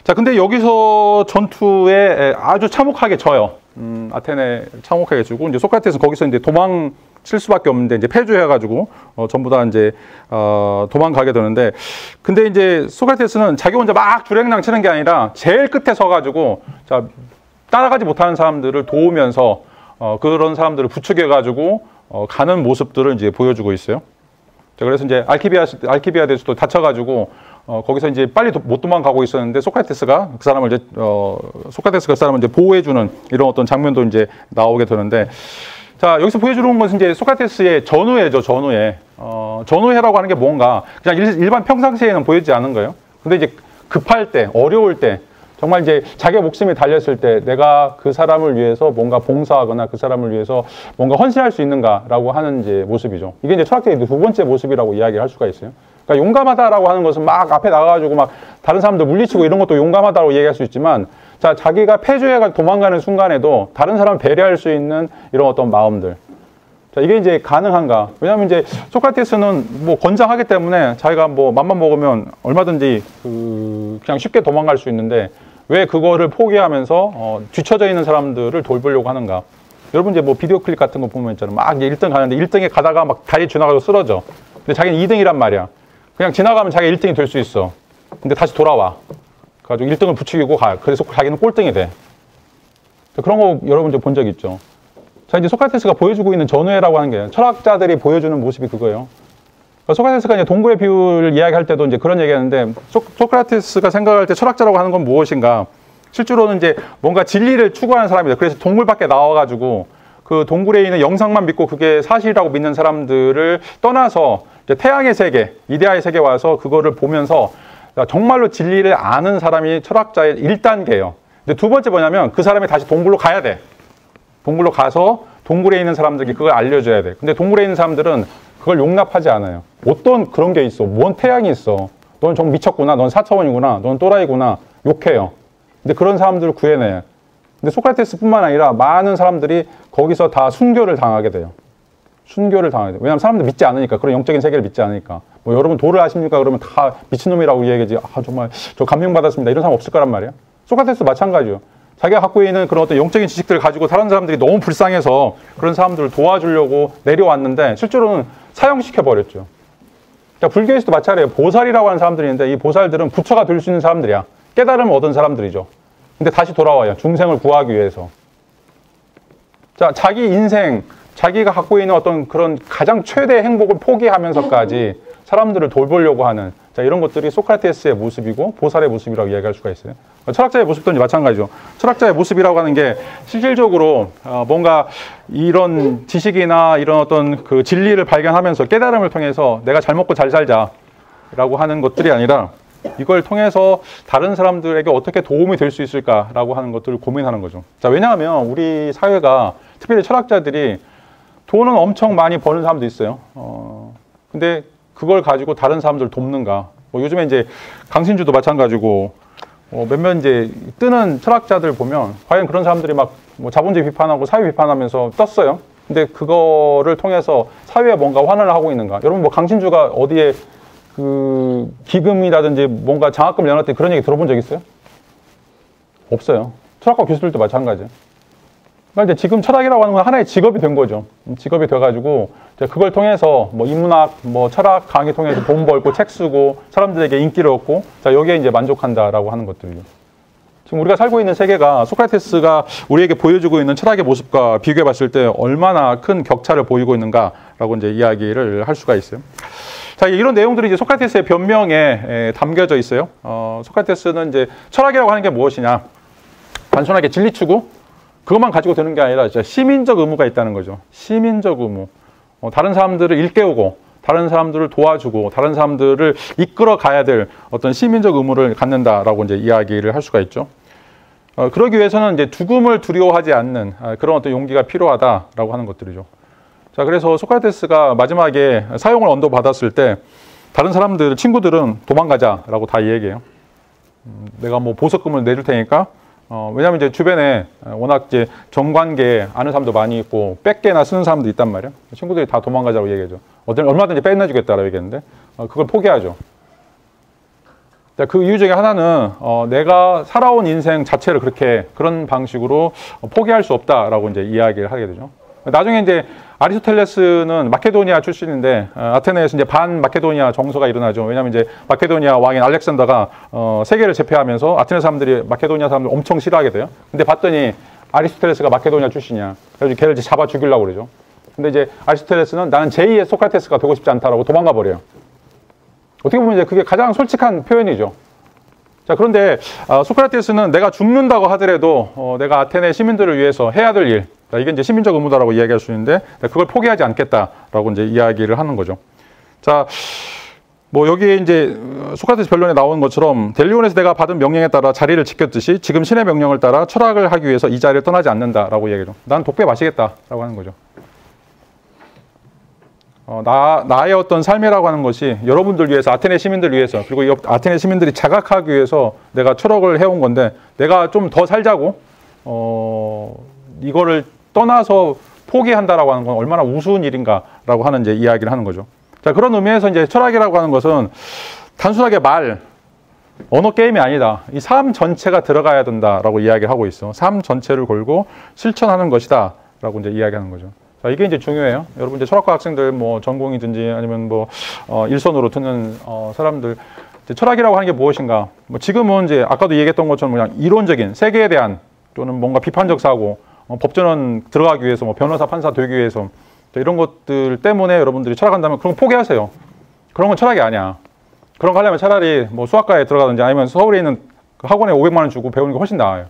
자, 근데 여기서 전투에 아주 참혹하게 져요. 아테네 참혹하게 지고 이제 소크라테스는 거기서 이제 도망칠 수밖에 없는데 이제 패주해가지고 전부 다 이제 도망가게 되는데 근데 이제 소크라테스는 자기 혼자 막 주랭랑 치는 게 아니라 제일 끝에 서가지고 자 따라가지 못하는 사람들을 도우면서 그런 사람들을 부축해가지고 가는 모습들을 이제 보여주고 있어요. 자, 그래서 이제 알키비아데스도 다쳐가지고 거기서 이제 빨리 못 도망가고 있었는데 소크라테스가 그 사람을 이제 보호해주는 이런 어떤 장면도 이제 나오게 되는데 자, 여기서 보여주는 것은 이제 소크라테스의 전우회죠, 전우회. 전우회라고 하는 게 뭔가 그냥 일반 평상시에는 보이지 않은 거예요. 근데 이제 급할 때, 어려울 때, 정말 이제 자기의 목숨이 달렸을 때 내가 그 사람을 위해서 뭔가 봉사하거나 그 사람을 위해서 뭔가 헌신할 수 있는가라고 하는 이제 모습이죠. 이게 이제 철학적인 두 번째 모습이라고 이야기를 할 수가 있어요. 그러니까 용감하다라고 하는 것은 막 앞에 나가가지고 막 다른 사람들 물리치고 이런 것도 용감하다고 얘기할 수 있지만 자, 자기가 패주해가 도망가는 순간에도 다른 사람을 배려할 수 있는 이런 어떤 마음들. 자, 이게 이제 가능한가? 왜냐하면 이제 소크라테스는 뭐 건장하기 때문에 자기가 뭐 맘만 먹으면 얼마든지 그냥 쉽게 도망갈 수 있는데 왜 그거를 포기하면서 뒤처져 있는 사람들을 돌보려고 하는가? 여러분 이제 뭐 비디오 클립 같은 거 보면 있잖아요. 막 이제 1등 가는데 1등에 가다가 막 다리 지나가고 쓰러져. 근데 자기는 2등이란 말이야. 그냥 지나가면 자기가 1등이 될 수 있어. 근데 다시 돌아와. 가지고 1등을 부추기고 가. 그래서 자기는 꼴등이 돼. 그런 거 여러분 본 적 있죠. 자, 이제 소크라테스가 보여주고 있는 전우회라고 하는 게 철학자들이 보여주는 모습이 그거예요. 그러니까 소크라테스가 이제 동굴의 비유를 이야기할 때도 이제 그런 얘기하는데 소크라테스가 생각할 때 철학자라고 하는 건 무엇인가? 실제로는 이제 뭔가 진리를 추구하는 사람이다. 그래서 동굴 밖에 나와가지고 그 동굴에 있는 영상만 믿고 그게 사실이라고 믿는 사람들을 떠나서 이제 태양의 세계, 이데아의 세계에 와서 그거를 보면서 정말로 진리를 아는 사람이 철학자의 1단계예요. 근데 두 번째 뭐냐면 그 사람이 다시 동굴로 가야 돼. 동굴로 가서 동굴에 있는 사람들에게 그걸 알려줘야 돼. 근데 동굴에 있는 사람들은 그걸 용납하지 않아요. 어떤 그런 게 있어. 뭔 태양이 있어. 넌 정 미쳤구나. 넌 4차원이구나. 넌 또라이구나. 욕해요. 근데 그런 사람들을 구해내. 근데 소크라테스뿐만 아니라 많은 사람들이 거기서 다 순교를 당하게 돼요. 순교를 당하게 돼요. 왜냐하면 사람들 믿지 않으니까. 그런 영적인 세계를 믿지 않으니까. 뭐 여러분 도를 아십니까? 그러면 다 미친놈이라고 얘기하지. 아 정말 저 감명받았습니다. 이런 사람 없을 거란 말이에요. 소크라테스도 마찬가지예요. 자기가 갖고 있는 그런 어떤 영적인 지식들을 가지고 다른 사람들이 너무 불쌍해서 그런 사람들을 도와주려고 내려왔는데 실제로는 사형시켜버렸죠. 그러니까 불교에서도 마찬가지예요. 보살이라고 하는 사람들이 있는데 이 보살들은 부처가 될 수 있는 사람들이야. 깨달음을 얻은 사람들이죠. 근데 다시 돌아와요. 중생을 구하기 위해서. 자, 자기 인생, 자기가 갖고 있는 어떤 그런 가장 최대의 행복을 포기하면서까지 사람들을 돌보려고 하는 자, 이런 것들이 소크라테스의 모습이고 보살의 모습이라고 이야기할 수가 있어요. 철학자의 모습도 마찬가지죠. 철학자의 모습이라고 하는 게 실질적으로 뭔가 이런 지식이나 이런 어떤 그 진리를 발견하면서 깨달음을 통해서 내가 잘 먹고 잘 살자라고 하는 것들이 아니라 이걸 통해서 다른 사람들에게 어떻게 도움이 될 수 있을까라고 하는 것들을 고민하는 거죠. 자, 왜냐하면 우리 사회가 특별히 철학자들이 돈은 엄청 많이 버는 사람도 있어요. 근데 그걸 가지고 다른 사람들을 돕는가? 뭐 요즘에 이제 강신주도 마찬가지고 몇몇 이제 뜨는 철학자들 보면 과연 그런 사람들이 막 뭐 자본주의 비판하고 사회 비판하면서 떴어요. 근데 그거를 통해서 사회에 뭔가 환원을 하고 있는가? 여러분 뭐 강신주가 어디에 그 기금이라든지 뭔가 장학금 내놨더니 그런 얘기 들어본 적 있어요? 없어요. 철학과 교수들도 마찬가지예요. 그러니까 이제 지금 철학이라고 하는 건 하나의 직업이 된 거죠. 직업이 돼가지고 그걸 통해서 뭐 인문학, 뭐 철학 강의 통해서 돈 벌고 책 쓰고 사람들에게 인기를 얻고 자 여기에 이제 만족한다라고 하는 것들이죠. 지금 우리가 살고 있는 세계가 소크라테스가 우리에게 보여주고 있는 철학의 모습과 비교해 봤을 때 얼마나 큰 격차를 보이고 있는가라고 이제 이야기를 할 수가 있어요. 자, 이런 내용들이 이제 소크라테스의 변명에 담겨져 있어요. 소크라테스는 이제 철학이라고 하는 게 무엇이냐? 단순하게 진리 추구? 그것만 가지고 되는 게 아니라 진짜 시민적 의무가 있다는 거죠. 시민적 의무. 다른 사람들을 일깨우고, 다른 사람들을 도와주고, 다른 사람들을 이끌어 가야 될 어떤 시민적 의무를 갖는다라고 이제 이야기를 할 수가 있죠. 그러기 위해서는 이제 죽음을 두려워하지 않는 그런 어떤 용기가 필요하다라고 하는 것들이죠. 자, 그래서 소크라테스가 마지막에 사형을 언도받았을 때 다른 사람들, 친구들은 도망가자라고 다 얘기해요. 내가 뭐 보석금을 내줄 테니까 왜냐하면 이제 주변에 워낙 이제 정관계 아는 사람도 많이 있고 뺏게나 쓰는 사람도 있단 말이에요. 친구들이 다 도망가자고 얘기하죠. 얼마든지 빼내주겠다라고 얘기했는데 그걸 포기하죠. 그 이유 중에 하나는 내가 살아온 인생 자체를 그런 방식으로 포기할 수 없다라고 이제 이야기를 하게 되죠. 나중에 이제 아리스토텔레스는 마케도니아 출신인데 아테네에서 이제 반 마케도니아 정서가 일어나죠. 왜냐하면 이제 마케도니아 왕인 알렉산더가 세계를 제패하면서 아테네 사람들이 마케도니아 사람들 엄청 싫어하게 돼요. 근데 봤더니 아리스토텔레스가 마케도니아 출신이야. 그래서 걔를 이제 잡아 죽이려고 그러죠. 근데 이제 아리스토텔레스는 나는 제2의 소크라테스가 되고 싶지 않다라고 도망가 버려요. 어떻게 보면 이제 그게 가장 솔직한 표현이죠. 자, 그런데 소크라테스는 내가 죽는다고 하더라도 내가 아테네 시민들을 위해서 해야 될 일, 이게 이제 시민적 의무다라고 이야기할 수 있는데 그걸 포기하지 않겠다라고 이제 이야기를 하는 거죠. 자, 뭐 여기에 이제 소크라테스 변론에 나오는 것처럼 델리온에서 내가 받은 명령에 따라 자리를 지켰듯이 지금 신의 명령을 따라 철학을 하기 위해서 이 자리를 떠나지 않는다라고 이야기죠. 난 독배 마시겠다라고 하는 거죠. 나의 어떤 삶이라고 하는 것이 여러분들 위해서, 아테네 시민들 위해서, 그리고 이 아테네 시민들이 자각하기 위해서 내가 철학을 해온 건데 내가 좀 더 살자고 이거를 떠나서 포기한다라고 하는 건 얼마나 우스운 일인가라고 하는 이제 이야기를 하는 거죠. 자, 그런 의미에서 이제 철학이라고 하는 것은 단순하게 언어 게임이 아니다. 이 삶 전체가 들어가야 된다라고 이야기를 하고 있어. 삶 전체를 걸고 실천하는 것이다라고 이제 이야기하는 거죠. 자, 이게 이제 중요해요. 여러분 이제 철학과 학생들 뭐 전공이든지 아니면 뭐 일선으로 듣는 사람들 이제 철학이라고 하는 게 무엇인가? 뭐 지금은 이제 아까도 얘기했던 것처럼 그냥 이론적인 세계에 대한 또는 뭔가 비판적 사고, 법전원 들어가기 위해서 뭐 변호사, 판사 되기 위해서 이런 것들 때문에 여러분들이 철학한다면 그런 거 포기하세요. 그런 건 철학이 아니야. 그런 거 하려면 차라리 뭐 수학과에 들어가든지 아니면 서울에 있는 그 학원에 500만 원 주고 배우는 게 훨씬 나아요.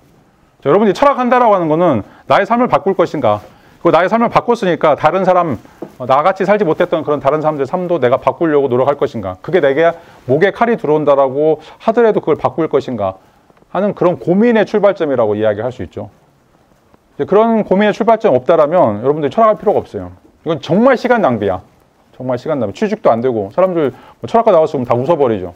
자, 여러분들이 철학한다라고 하는 거는 나의 삶을 바꿀 것인가? 그 나의 삶을 바꿨으니까 다른 사람, 나같이 살지 못했던 그런 다른 사람들의 삶도 내가 바꾸려고 노력할 것인가? 그게 내게 목에 칼이 들어온다라고 하더라도 그걸 바꿀 것인가? 하는 그런 고민의 출발점이라고 이야기할 수 있죠. 그런 고민의 출발점 없다라면 여러분들이 철학할 필요가 없어요. 이건 정말 시간 낭비야. 정말 시간 낭비. 취직도 안 되고 사람들 철학과 나왔으면 다 웃어버리죠.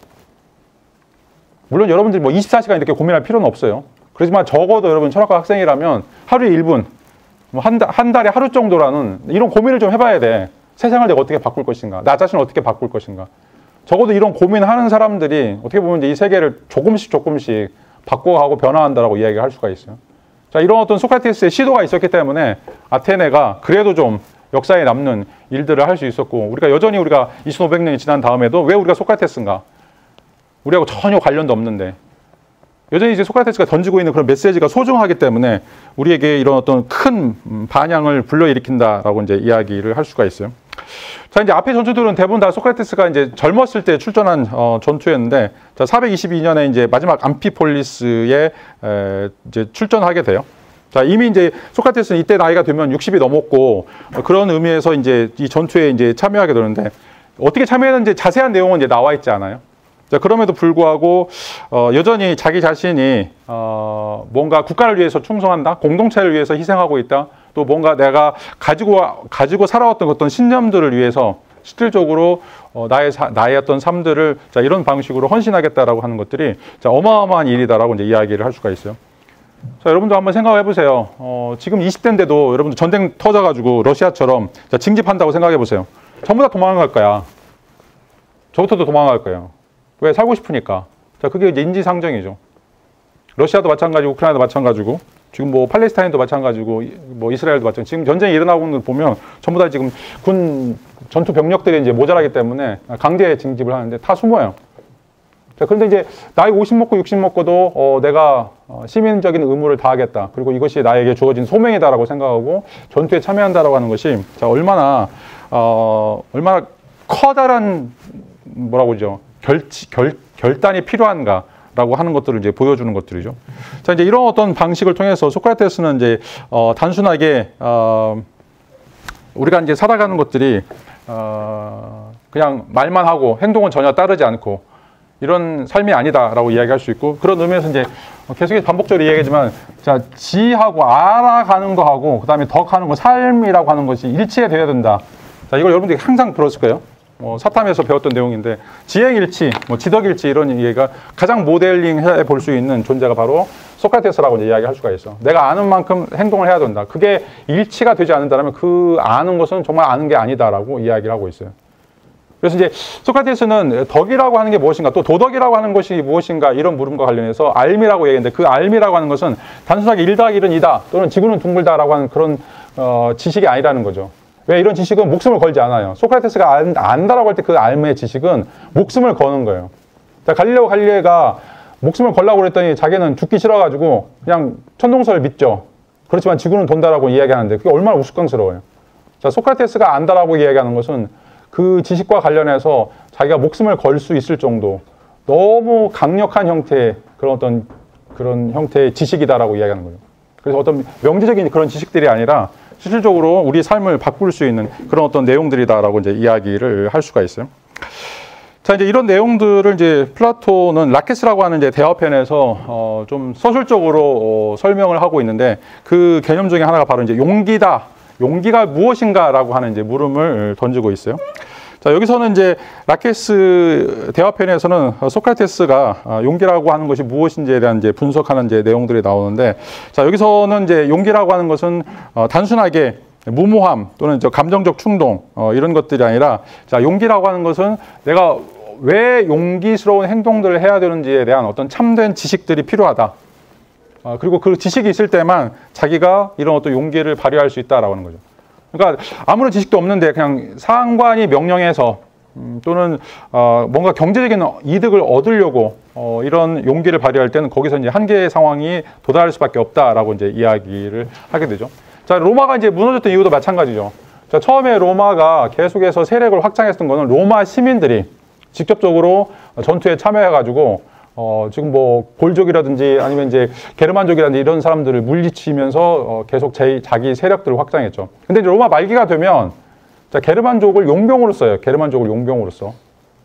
물론 여러분들이 24시간 이렇게 고민할 필요는 없어요. 그렇지만 적어도 여러분 철학과 학생이라면 하루에 1분, 한 달에 하루 정도라는 이런 고민을 좀 해봐야 돼. 세상을 내가 어떻게 바꿀 것인가? 나 자신을 어떻게 바꿀 것인가? 적어도 이런 고민하는 사람들이 어떻게 보면 이제 이 세계를 조금씩 바꿔가고 변화한다라고 이야기할 수가 있어요. 자, 이런 어떤 소크라테스의 시도가 있었기 때문에 아테네가 그래도 좀 역사에 남는 일들을 할 수 있었고, 우리가 2,500년이 지난 다음에도 왜 우리가 소크라테스인가? 우리하고 전혀 관련도 없는데 여전히 이제 소크라테스가 던지고 있는 그런 메시지가 소중하기 때문에 우리에게 이런 어떤 큰 반향을 불러일으킨다라고 이제 이야기를 할 수가 있어요. 자, 이제 앞에 전투들은 대부분 다 소크라테스가 이제 젊었을 때 출전한 전투였는데, 자, 422년에 이제 마지막 암피폴리스에 이제 출전하게 돼요. 자, 이미 이제 소크라테스는 이때 나이가 되면 60이 넘었고, 그런 의미에서 이제 이 전투에 이제 참여하게 되는데, 어떻게 참여했는지 자세한 내용은 이제 나와 있지 않아요. 자, 그럼에도 불구하고 여전히 자기 자신이 뭔가 국가를 위해서 충성한다, 공동체를 위해서 희생하고 있다, 또 뭔가 내가 가지고 살아왔던 어떤 신념들을 위해서 실질적으로 나의 어떤 삶들을 자, 이런 방식으로 헌신하겠다라고 하는 것들이 자, 어마어마한 일이다라고 이제 이야기를 할 수가 있어요. 자, 여러분도 한번 생각해 보세요. 지금 20대인데도 여러분들 전쟁 터져가지고 러시아처럼 자, 징집한다고 생각해 보세요. 전부 다 도망갈 거야. 저부터도 도망갈 거예요. 왜? 살고 싶으니까. 자, 그게 이제 인지상정이죠. 러시아도 마찬가지고, 우크라이나도 마찬가지고, 지금 뭐 팔레스타인도 마찬가지고, 뭐 이스라엘도 마찬가지고, 지금 전쟁이 일어나고 있는 거 보면 전부 다 지금 군 전투 병력들이 이제 모자라기 때문에 강제 징집을 하는데 다 숨어요. 자, 그런데 이제 나이 50 먹고 60 먹고도 내가 시민적인 의무를 다하겠다. 그리고 이것이 나에게 주어진 소명이다라고 생각하고 전투에 참여한다라고 하는 것이 자, 얼마나 커다란 뭐라고 그러죠? 결단이 필요한가라고 하는 것들을 이제 보여주는 것들이죠. 자, 이제 이런 어떤 방식을 통해서 소크라테스는 이제 단순하게 우리가 이제 살아가는 것들이 그냥 말만 하고 행동은 전혀 따르지 않고 이런 삶이 아니다라고 이야기할 수 있고, 그런 의미에서 이제 계속해서 반복적으로 이야기하지만 자, 지하고 알아가는 거하고 그다음에 덕하는 거, 삶이라고 하는 것이 일치해야 된다. 자, 이걸 여러분들이 항상 들었을 거예요. 사탐에서 배웠던 내용인데 지행일치, 지덕일치 이런 얘기가 가장 모델링해 볼 수 있는 존재가 바로 소크라테스라고 이제 이야기할 수가 있어. 내가 아는 만큼 행동을 해야 된다. 그게 일치가 되지 않는다면 그 아는 것은 정말 아는 게 아니다라고 이야기를 하고 있어요. 그래서 이제 소크라테스는 덕이라고 하는 게 무엇인가, 또 도덕이라고 하는 것이 무엇인가 이런 물음과 관련해서 알미라고 얘기했는데, 그 알미라고 하는 것은 단순하게 1 더하기 1은 2다 또는 지구는 둥글다라고 하는 그런 지식이 아니라는 거죠. 왜? 이런 지식은 목숨을 걸지 않아요. 소크라테스가 안다라고 할 때 그 알미의 지식은 목숨을 거는 거예요. 자, 갈릴레오 갈릴레가 목숨을 걸라고 그랬더니 자기는 죽기 싫어가지고 그냥 천동설 믿죠. 그렇지만 지구는 돈다라고 이야기하는데 그게 얼마나 우스꽝스러워요. 자, 소크라테스가 안다라고 이야기하는 것은 그 지식과 관련해서 자기가 목숨을 걸 수 있을 정도 너무 강력한 형태의 그런 형태의 지식이다라고 이야기하는 거예요. 그래서 어떤 명제적인 그런 지식들이 아니라 실질적으로 우리 삶을 바꿀 수 있는 그런 어떤 내용들이다라고 이제 이야기를 할 수가 있어요. 자, 이제 이런 내용들을 이제 플라톤은 라케스라고 하는 이제 대화편에서 좀 서술적으로 설명을 하고 있는데, 그 개념 중에 하나가 바로 이제 용기다. 용기가 무엇인가라고 하는 이제 물음을 던지고 있어요. 자, 여기서는 이제 라케스 대화편에서는 소크라테스가 용기라고 하는 것이 무엇인지에 대한 이제 분석하는 이제 내용들이 나오는데, 자, 여기서는 이제 용기라고 하는 것은 단순하게 무모함 또는 감정적 충동 이런 것들이 아니라, 자, 용기라고 하는 것은 내가 왜 용기스러운 행동들을 해야 되는지에 대한 어떤 참된 지식들이 필요하다. 그리고 그 지식이 있을 때만 자기가 이런 어떤 용기를 발휘할 수 있다라고 하는 거죠. 그러니까 아무런 지식도 없는데 그냥 상관이 명령해서 또는 뭔가 경제적인 이득을 얻으려고 이런 용기를 발휘할 때는 거기서 이제 한계의 상황이 도달할 수밖에 없다라고 이제 이야기를 하게 되죠. 자, 로마가 이제 무너졌던 이유도 마찬가지죠. 자, 처음에 로마가 계속해서 세력을 확장했던 거는 로마 시민들이 직접적으로 전투에 참여해가지고 지금 뭐 골족이라든지 아니면 이제 게르만족이라든지 이런 사람들을 물리치면서 계속 자기 세력들을 확장했죠. 근데 이제 로마 말기가 되면 자, 게르만족을 용병으로 써요. 게르만족을 용병으로 써.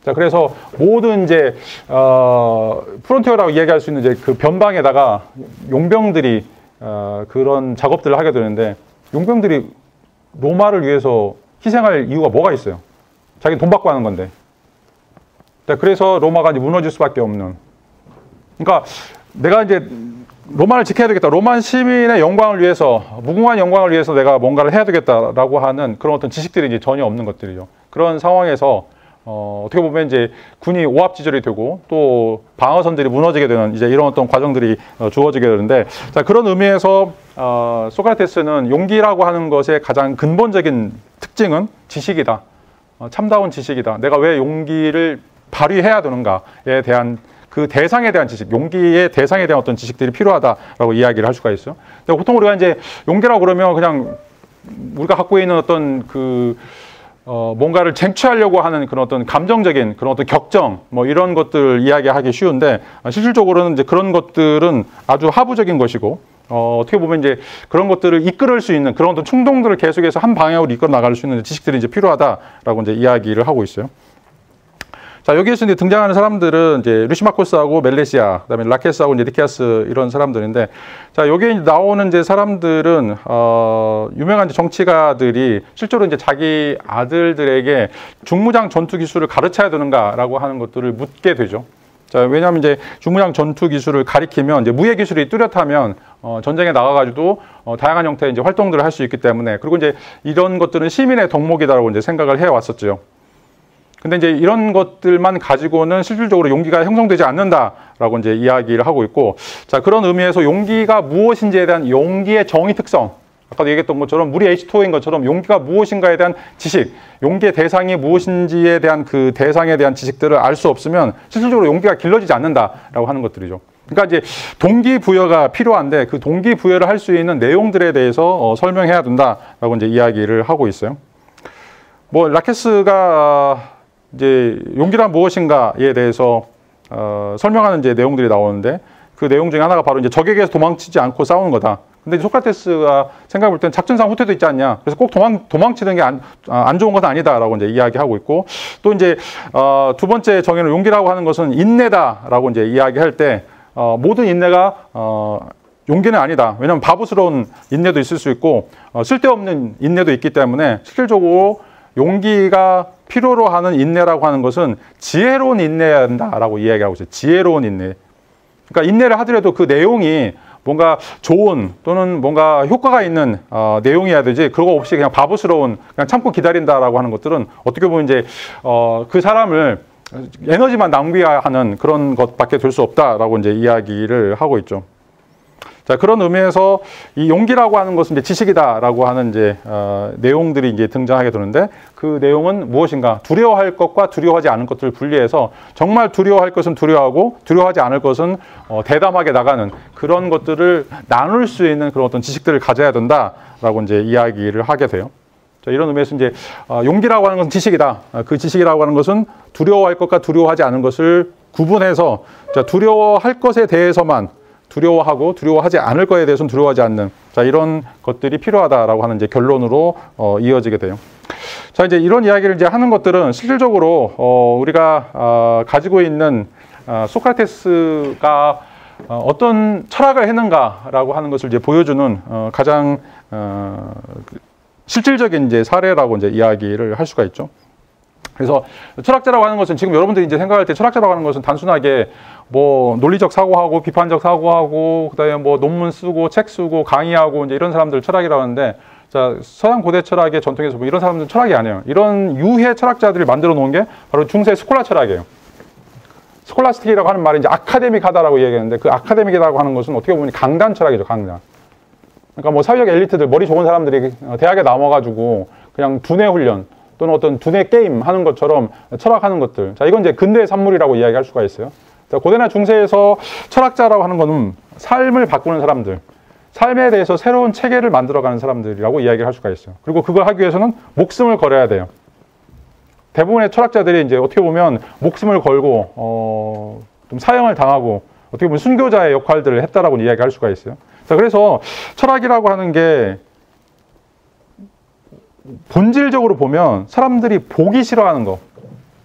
자, 그래서 모든 이제 프론티어라고 이야기할 수 있는 이제 그 변방에다가 용병들이 그런 작업들을 하게 되는데 용병들이 로마를 위해서 희생할 이유가 뭐가 있어요? 자기 돈 받고 하는 건데. 자, 그래서 로마가 이제 무너질 수밖에 없는. 그러니까 내가 이제 로마를 지켜야 되겠다. 로마 시민의 영광을 위해서, 무궁한 영광을 위해서 내가 뭔가를 해야 되겠다라고 하는 그런 어떤 지식들이 이제 전혀 없는 것들이죠. 그런 상황에서 어떻게 보면 이제 군이 오합지졸이 되고 또 방어선들이 무너지게 되는 이제 이런 어떤 과정들이 주어지게 되는데, 자, 그런 의미에서 소크라테스는 용기라고 하는 것의 가장 근본적인 특징은 지식이다. 참다운 지식이다. 내가 왜 용기를 발휘해야 되는가에 대한 그 대상에 대한 지식, 용기의 대상에 대한 어떤 지식들이 필요하다라고 이야기를 할 수가 있어요. 근데 보통 우리가 이제 용기라고 그러면 그냥 우리가 갖고 있는 어떤 뭔가를 쟁취하려고 하는 그런 어떤 감정적인 그런 어떤 격정, 뭐 이런 것들 이야기하기 쉬운데, 실질적으로는 이제 그런 것들은 아주 하부적인 것이고, 어떻게 보면 이제 그런 것들을 이끌을 수 있는 그런 어떤 충동들을 계속해서 한 방향으로 이끌어 나갈 수 있는 지식들이 이제 필요하다라고 이제 이야기를 하고 있어요. 자, 여기에서 이제 등장하는 사람들은 이제 루시마코스하고 멜레시아, 그다음에 라케스하고 이제 니케아스 이런 사람들인데, 자, 여기에 나오는 이제 사람들은 유명한 이제 정치가들이 실제로 이제 자기 아들들에게 중무장 전투 기술을 가르쳐야 되는가라고 하는 것들을 묻게 되죠. 자, 왜냐하면 이제 중무장 전투 기술을 가리키면 이제 무예 기술이 뚜렷하면 전쟁에 나가가지고 다양한 형태의 이제 활동들을 할 수 있기 때문에, 그리고 이제 이런 것들은 시민의 덕목이다라고 이제 생각을 해왔었죠. 근데 이제 이런 것들만 가지고는 실질적으로 용기가 형성되지 않는다라고 이제 이야기를 하고 있고, 자, 그런 의미에서 용기가 무엇인지에 대한 용기의 정의 특성, 아까도 얘기했던 것처럼 물이 H2O인 것처럼 용기가 무엇인가에 대한 지식, 용기의 대상이 무엇인지에 대한 그 대상에 대한 지식들을 알 수 없으면 실질적으로 용기가 길러지지 않는다라고 하는 것들이죠. 그러니까 이제 동기부여가 필요한데 그 동기부여를 할 수 있는 내용들에 대해서 설명해야 된다라고 이제 이야기를 하고 있어요. 뭐 라케스가 이제 용기란 무엇인가에 대해서 설명하는 이제 내용들이 나오는데, 그 내용 중에 하나가 바로 이제 적에게서 도망치지 않고 싸우는 거다. 근데 소크라테스가 생각해 볼 땐 작전상 후퇴도 있지 않냐. 그래서 꼭 도망치는 게 안 좋은 것은 아니다라고 이제 이야기하고 있고, 또 이제 두 번째 정의는 용기라고 하는 것은 인내다라고 이제 이야기할 때 모든 인내가 용기는 아니다. 왜냐하면 바보스러운 인내도 있을 수 있고 쓸데없는 인내도 있기 때문에 실질적으로 용기가 필요로 하는 인내라고 하는 것은 지혜로운 인내여야 한다라고 이야기하고 있어요. 지혜로운 인내. 그러니까 인내를 하더라도 그 내용이 뭔가 좋은 또는 뭔가 효과가 있는 내용이어야 되지, 그거 없이 그냥 바보스러운 그냥 참고 기다린다라고 하는 것들은 어떻게 보면 이제 그 사람을 에너지만 낭비하는 그런 것밖에 될 수 없다라고 이제 이야기를 하고 있죠. 자, 그런 의미에서 이 용기라고 하는 것은 이제 지식이다라고 하는 이제 내용들이 이제 등장하게 되는데, 그 내용은 무엇인가? 두려워할 것과 두려워하지 않은 것들을 분리해서 정말 두려워할 것은 두려워하고 두려워하지 않을 것은 대담하게 나가는 그런 것들을 나눌 수 있는 그런 어떤 지식들을 가져야 된다라고 이제 이야기를 하게 돼요. 자, 이런 의미에서 이제 용기라고 하는 것은 지식이다. 그 지식이라고 하는 것은 두려워할 것과 두려워하지 않은 것을 구분해서, 자, 두려워할 것에 대해서만 두려워하고 두려워하지 않을 거에 대해서는 두려워하지 않는, 자, 이런 것들이 필요하다라고 하는 이제 결론으로 이어지게 돼요. 자, 이제 이런 이야기를 이제 하는 것들은 실질적으로 우리가 가지고 있는 소크라테스가 어떤 철학을 했는가라고 하는 것을 이제 보여주는 가장 실질적인 이제 사례라고 이제 이야기를 할 수가 있죠. 그래서 철학자라고 하는 것은 지금 여러분들이 이제 생각할 때 철학자라고 하는 것은 단순하게 뭐 논리적 사고하고 비판적 사고하고 그다음에 뭐 논문 쓰고 책 쓰고 강의하고 이제 이런 사람들 철학이라고 하는데, 자, 서양 고대 철학의 전통에서 보면 이런 사람들은 철학이 아니에요. 이런 유해 철학자들이 만들어 놓은 게 바로 중세 스콜라 철학이에요. 스콜라스틱이라고 하는 말이 이제 아카데믹하다라고 얘기하는데, 그 아카데믹이라고 하는 것은 어떻게 보면 강단 철학이죠, 강단. 그러니까 뭐 사회적 엘리트들, 머리 좋은 사람들이 대학에 남아가지고 그냥 두뇌 훈련 또는 어떤 두뇌 게임 하는 것처럼 철학하는 것들. 자, 이건 이제 근대의 산물이라고 이야기할 수가 있어요. 자, 고대나 중세에서 철학자라고 하는 거는 삶을 바꾸는 사람들, 삶에 대해서 새로운 체계를 만들어가는 사람들이라고 이야기를 할 수가 있어요. 그리고 그걸 하기 위해서는 목숨을 걸어야 돼요. 대부분의 철학자들이 이제 어떻게 보면 목숨을 걸고 좀 사형을 당하고 어떻게 보면 순교자의 역할들을 했다라고 이야기할 수가 있어요. 자, 그래서 철학이라고 하는 게 본질적으로 보면 사람들이 보기 싫어하는 거,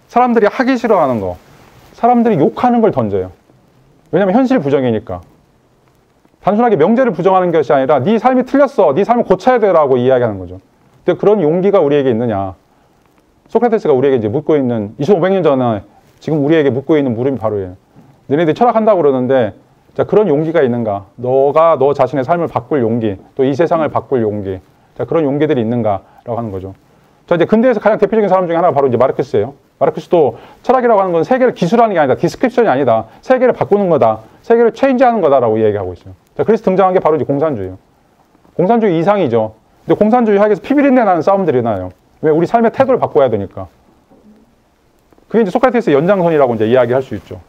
사람들이 하기 싫어하는 거, 사람들이 욕하는 걸 던져요. 왜냐하면 현실 부정이니까. 단순하게 명제를 부정하는 것이 아니라 네 삶이 틀렸어, 네 삶을 고쳐야 되라고 이야기하는 거죠. 근데 그런 용기가 우리에게 있느냐. 소크라테스가 우리에게 이제 묻고 있는 2500년 전에 지금 우리에게 묻고 있는 물음이 바로 얘예요. 너네들이 철학한다고 그러는데 자, 그런 용기가 있는가? 너가 너 자신의 삶을 바꿀 용기, 또 이 세상을 바꿀 용기. 자, 그런 용기들이 있는가라고 하는 거죠. 자, 이제 근대에서 가장 대표적인 사람 중에 하나가 바로 이제 마르크스예요. 마르크스도 철학이라고 하는 건 세계를 기술하는 게 아니다. 디스크립션이 아니다. 세계를 바꾸는 거다. 세계를 체인지하는 거다라고 얘기하고 있어요. 자, 그래서 등장한 게 바로 이제 공산주의예요. 공산주의 이상이죠. 근데 공산주의 하에서 피비린내 나는 싸움들이 나요. 왜? 우리 삶의 태도를 바꿔야 되니까. 그게 이제 소크라테스의 연장선이라고 이제 이야기할 수 있죠.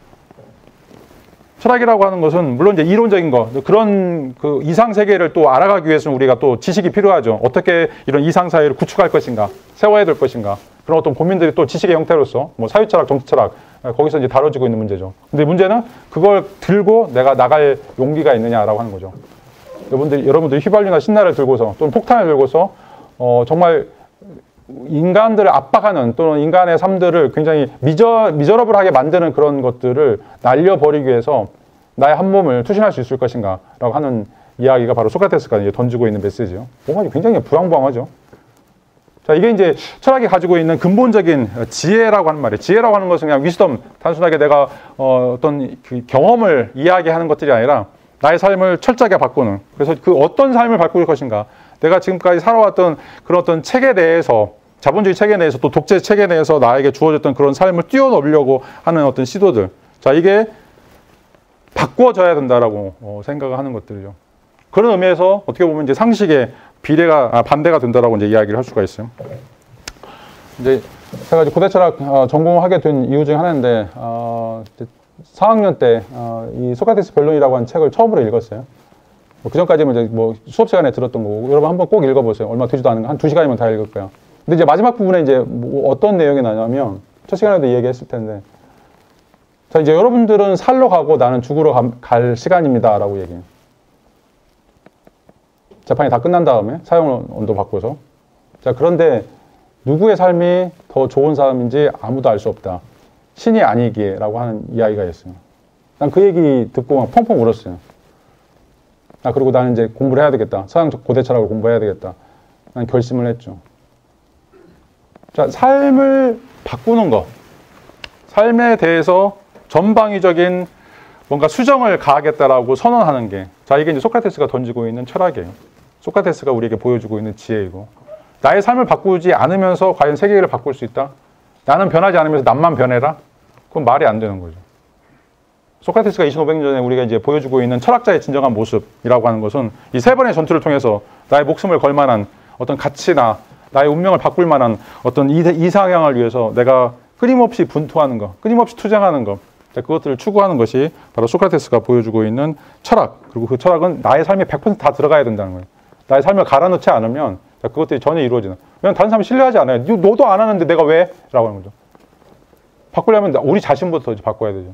철학이라고 하는 것은 물론 이제 이론적인 거, 그런 그 이상 세계를 또 알아가기 위해서는 우리가 또 지식이 필요하죠. 어떻게 이런 이상 사회를 구축할 것인가, 세워야 될 것인가. 그런 어떤 고민들이 또 지식의 형태로서 뭐 사회철학, 정치철학 거기서 이제 다뤄지고 있는 문제죠. 근데 문제는 그걸 들고 내가 나갈 용기가 있느냐라고 하는 거죠. 여러분들이 휘발유나 신나를 들고서 또는 폭탄을 들고서 정말 인간들을 압박하는 또는 인간의 삶들을 굉장히 미저러블하게 만드는 그런 것들을 날려버리기 위해서 나의 한 몸을 투신할 수 있을 것인가 라고 하는 이야기가 바로 소크라테스가 이제 던지고 있는 메시지예요. 뭔가 굉장히 불황방하죠. 자, 이게 이제 철학이 가지고 있는 근본적인 지혜라고 하는 말이에요. 지혜라고 하는 것은 그냥 위스덤, 단순하게 내가 어떤 그 경험을 이야기하는 것들이 아니라 나의 삶을 철저하게 바꾸는, 그래서 그 어떤 삶을 바꿀 것인가, 내가 지금까지 살아왔던 그런 어떤 체계 내에서, 자본주의 체계 내에서 또 독재 체계 내에서 나에게 주어졌던 그런 삶을 뛰어넘으려고 하는 어떤 시도들. 자, 이게 바꿔져야 된다라고 생각을 하는 것들이죠. 그런 의미에서 어떻게 보면 이제 상식의 반대가 된다라고 이제 이야기를 할 수가 있어요. 이제 제가 이제 고대 철학 전공하게 된 이유 중에 하나인데, 4학년 때 이 소크라테스 변론이라고 하는 책을 처음으로 읽었어요. 그 전까지는 이제 뭐 수업 시간에 들었던 거고, 여러분 한번 꼭 읽어보세요. 얼마 되지도 않은 거, 한 2시간이면 다 읽을 거야. 근데 이제 마지막 부분에 이제 뭐 어떤 내용이 나냐면, 첫 시간에도 얘기했을 텐데, 자, 이제 여러분들은 살러 가고 나는 죽으러 갈 시간입니다라고 얘기해요. 재판이 다 끝난 다음에 사형원도 바꿔서. 자, 그런데 누구의 삶이 더 좋은 삶인지 아무도 알 수 없다. 신이 아니기에라고 하는 이야기가 있어요. 난 그 얘기 듣고 막 펑펑 울었어요. 그리고 나는 이제 공부를 해야 되겠다. 서양적 고대 철학을 공부해야 되겠다. 난 결심을 했죠. 자, 삶을 바꾸는 것. 삶에 대해서 전방위적인 뭔가 수정을 가하겠다라고 선언하는 게, 자, 이게 이제 소크라테스가 던지고 있는 철학이에요. 소크라테스가 우리에게 보여주고 있는 지혜이고, 나의 삶을 바꾸지 않으면서 과연 세계를 바꿀 수 있다? 나는 변하지 않으면서 남만 변해라? 그건 말이 안 되는 거죠. 소크라테스가 2500년 전에 우리가 이제 보여주고 있는 철학자의 진정한 모습이라고 하는 것은 이 세 번의 전투를 통해서 나의 목숨을 걸 만한 어떤 가치나 나의 운명을 바꿀 만한 어떤 이상향을 위해서 내가 끊임없이 분투하는 것, 끊임없이 투쟁하는 것, 그것들을 추구하는 것이 바로 소크라테스가 보여주고 있는 철학. 그리고 그 철학은 나의 삶에 100% 다 들어가야 된다는 거예요. 나의 삶을 갈아넣지 않으면 그것들이 전혀 이루어지는. 왜냐하면 다른 사람이 신뢰하지 않아요. 너도 안 하는데 내가 왜? 라고 하는 거죠. 바꾸려면 우리 자신부터 이제 바꿔야 되죠.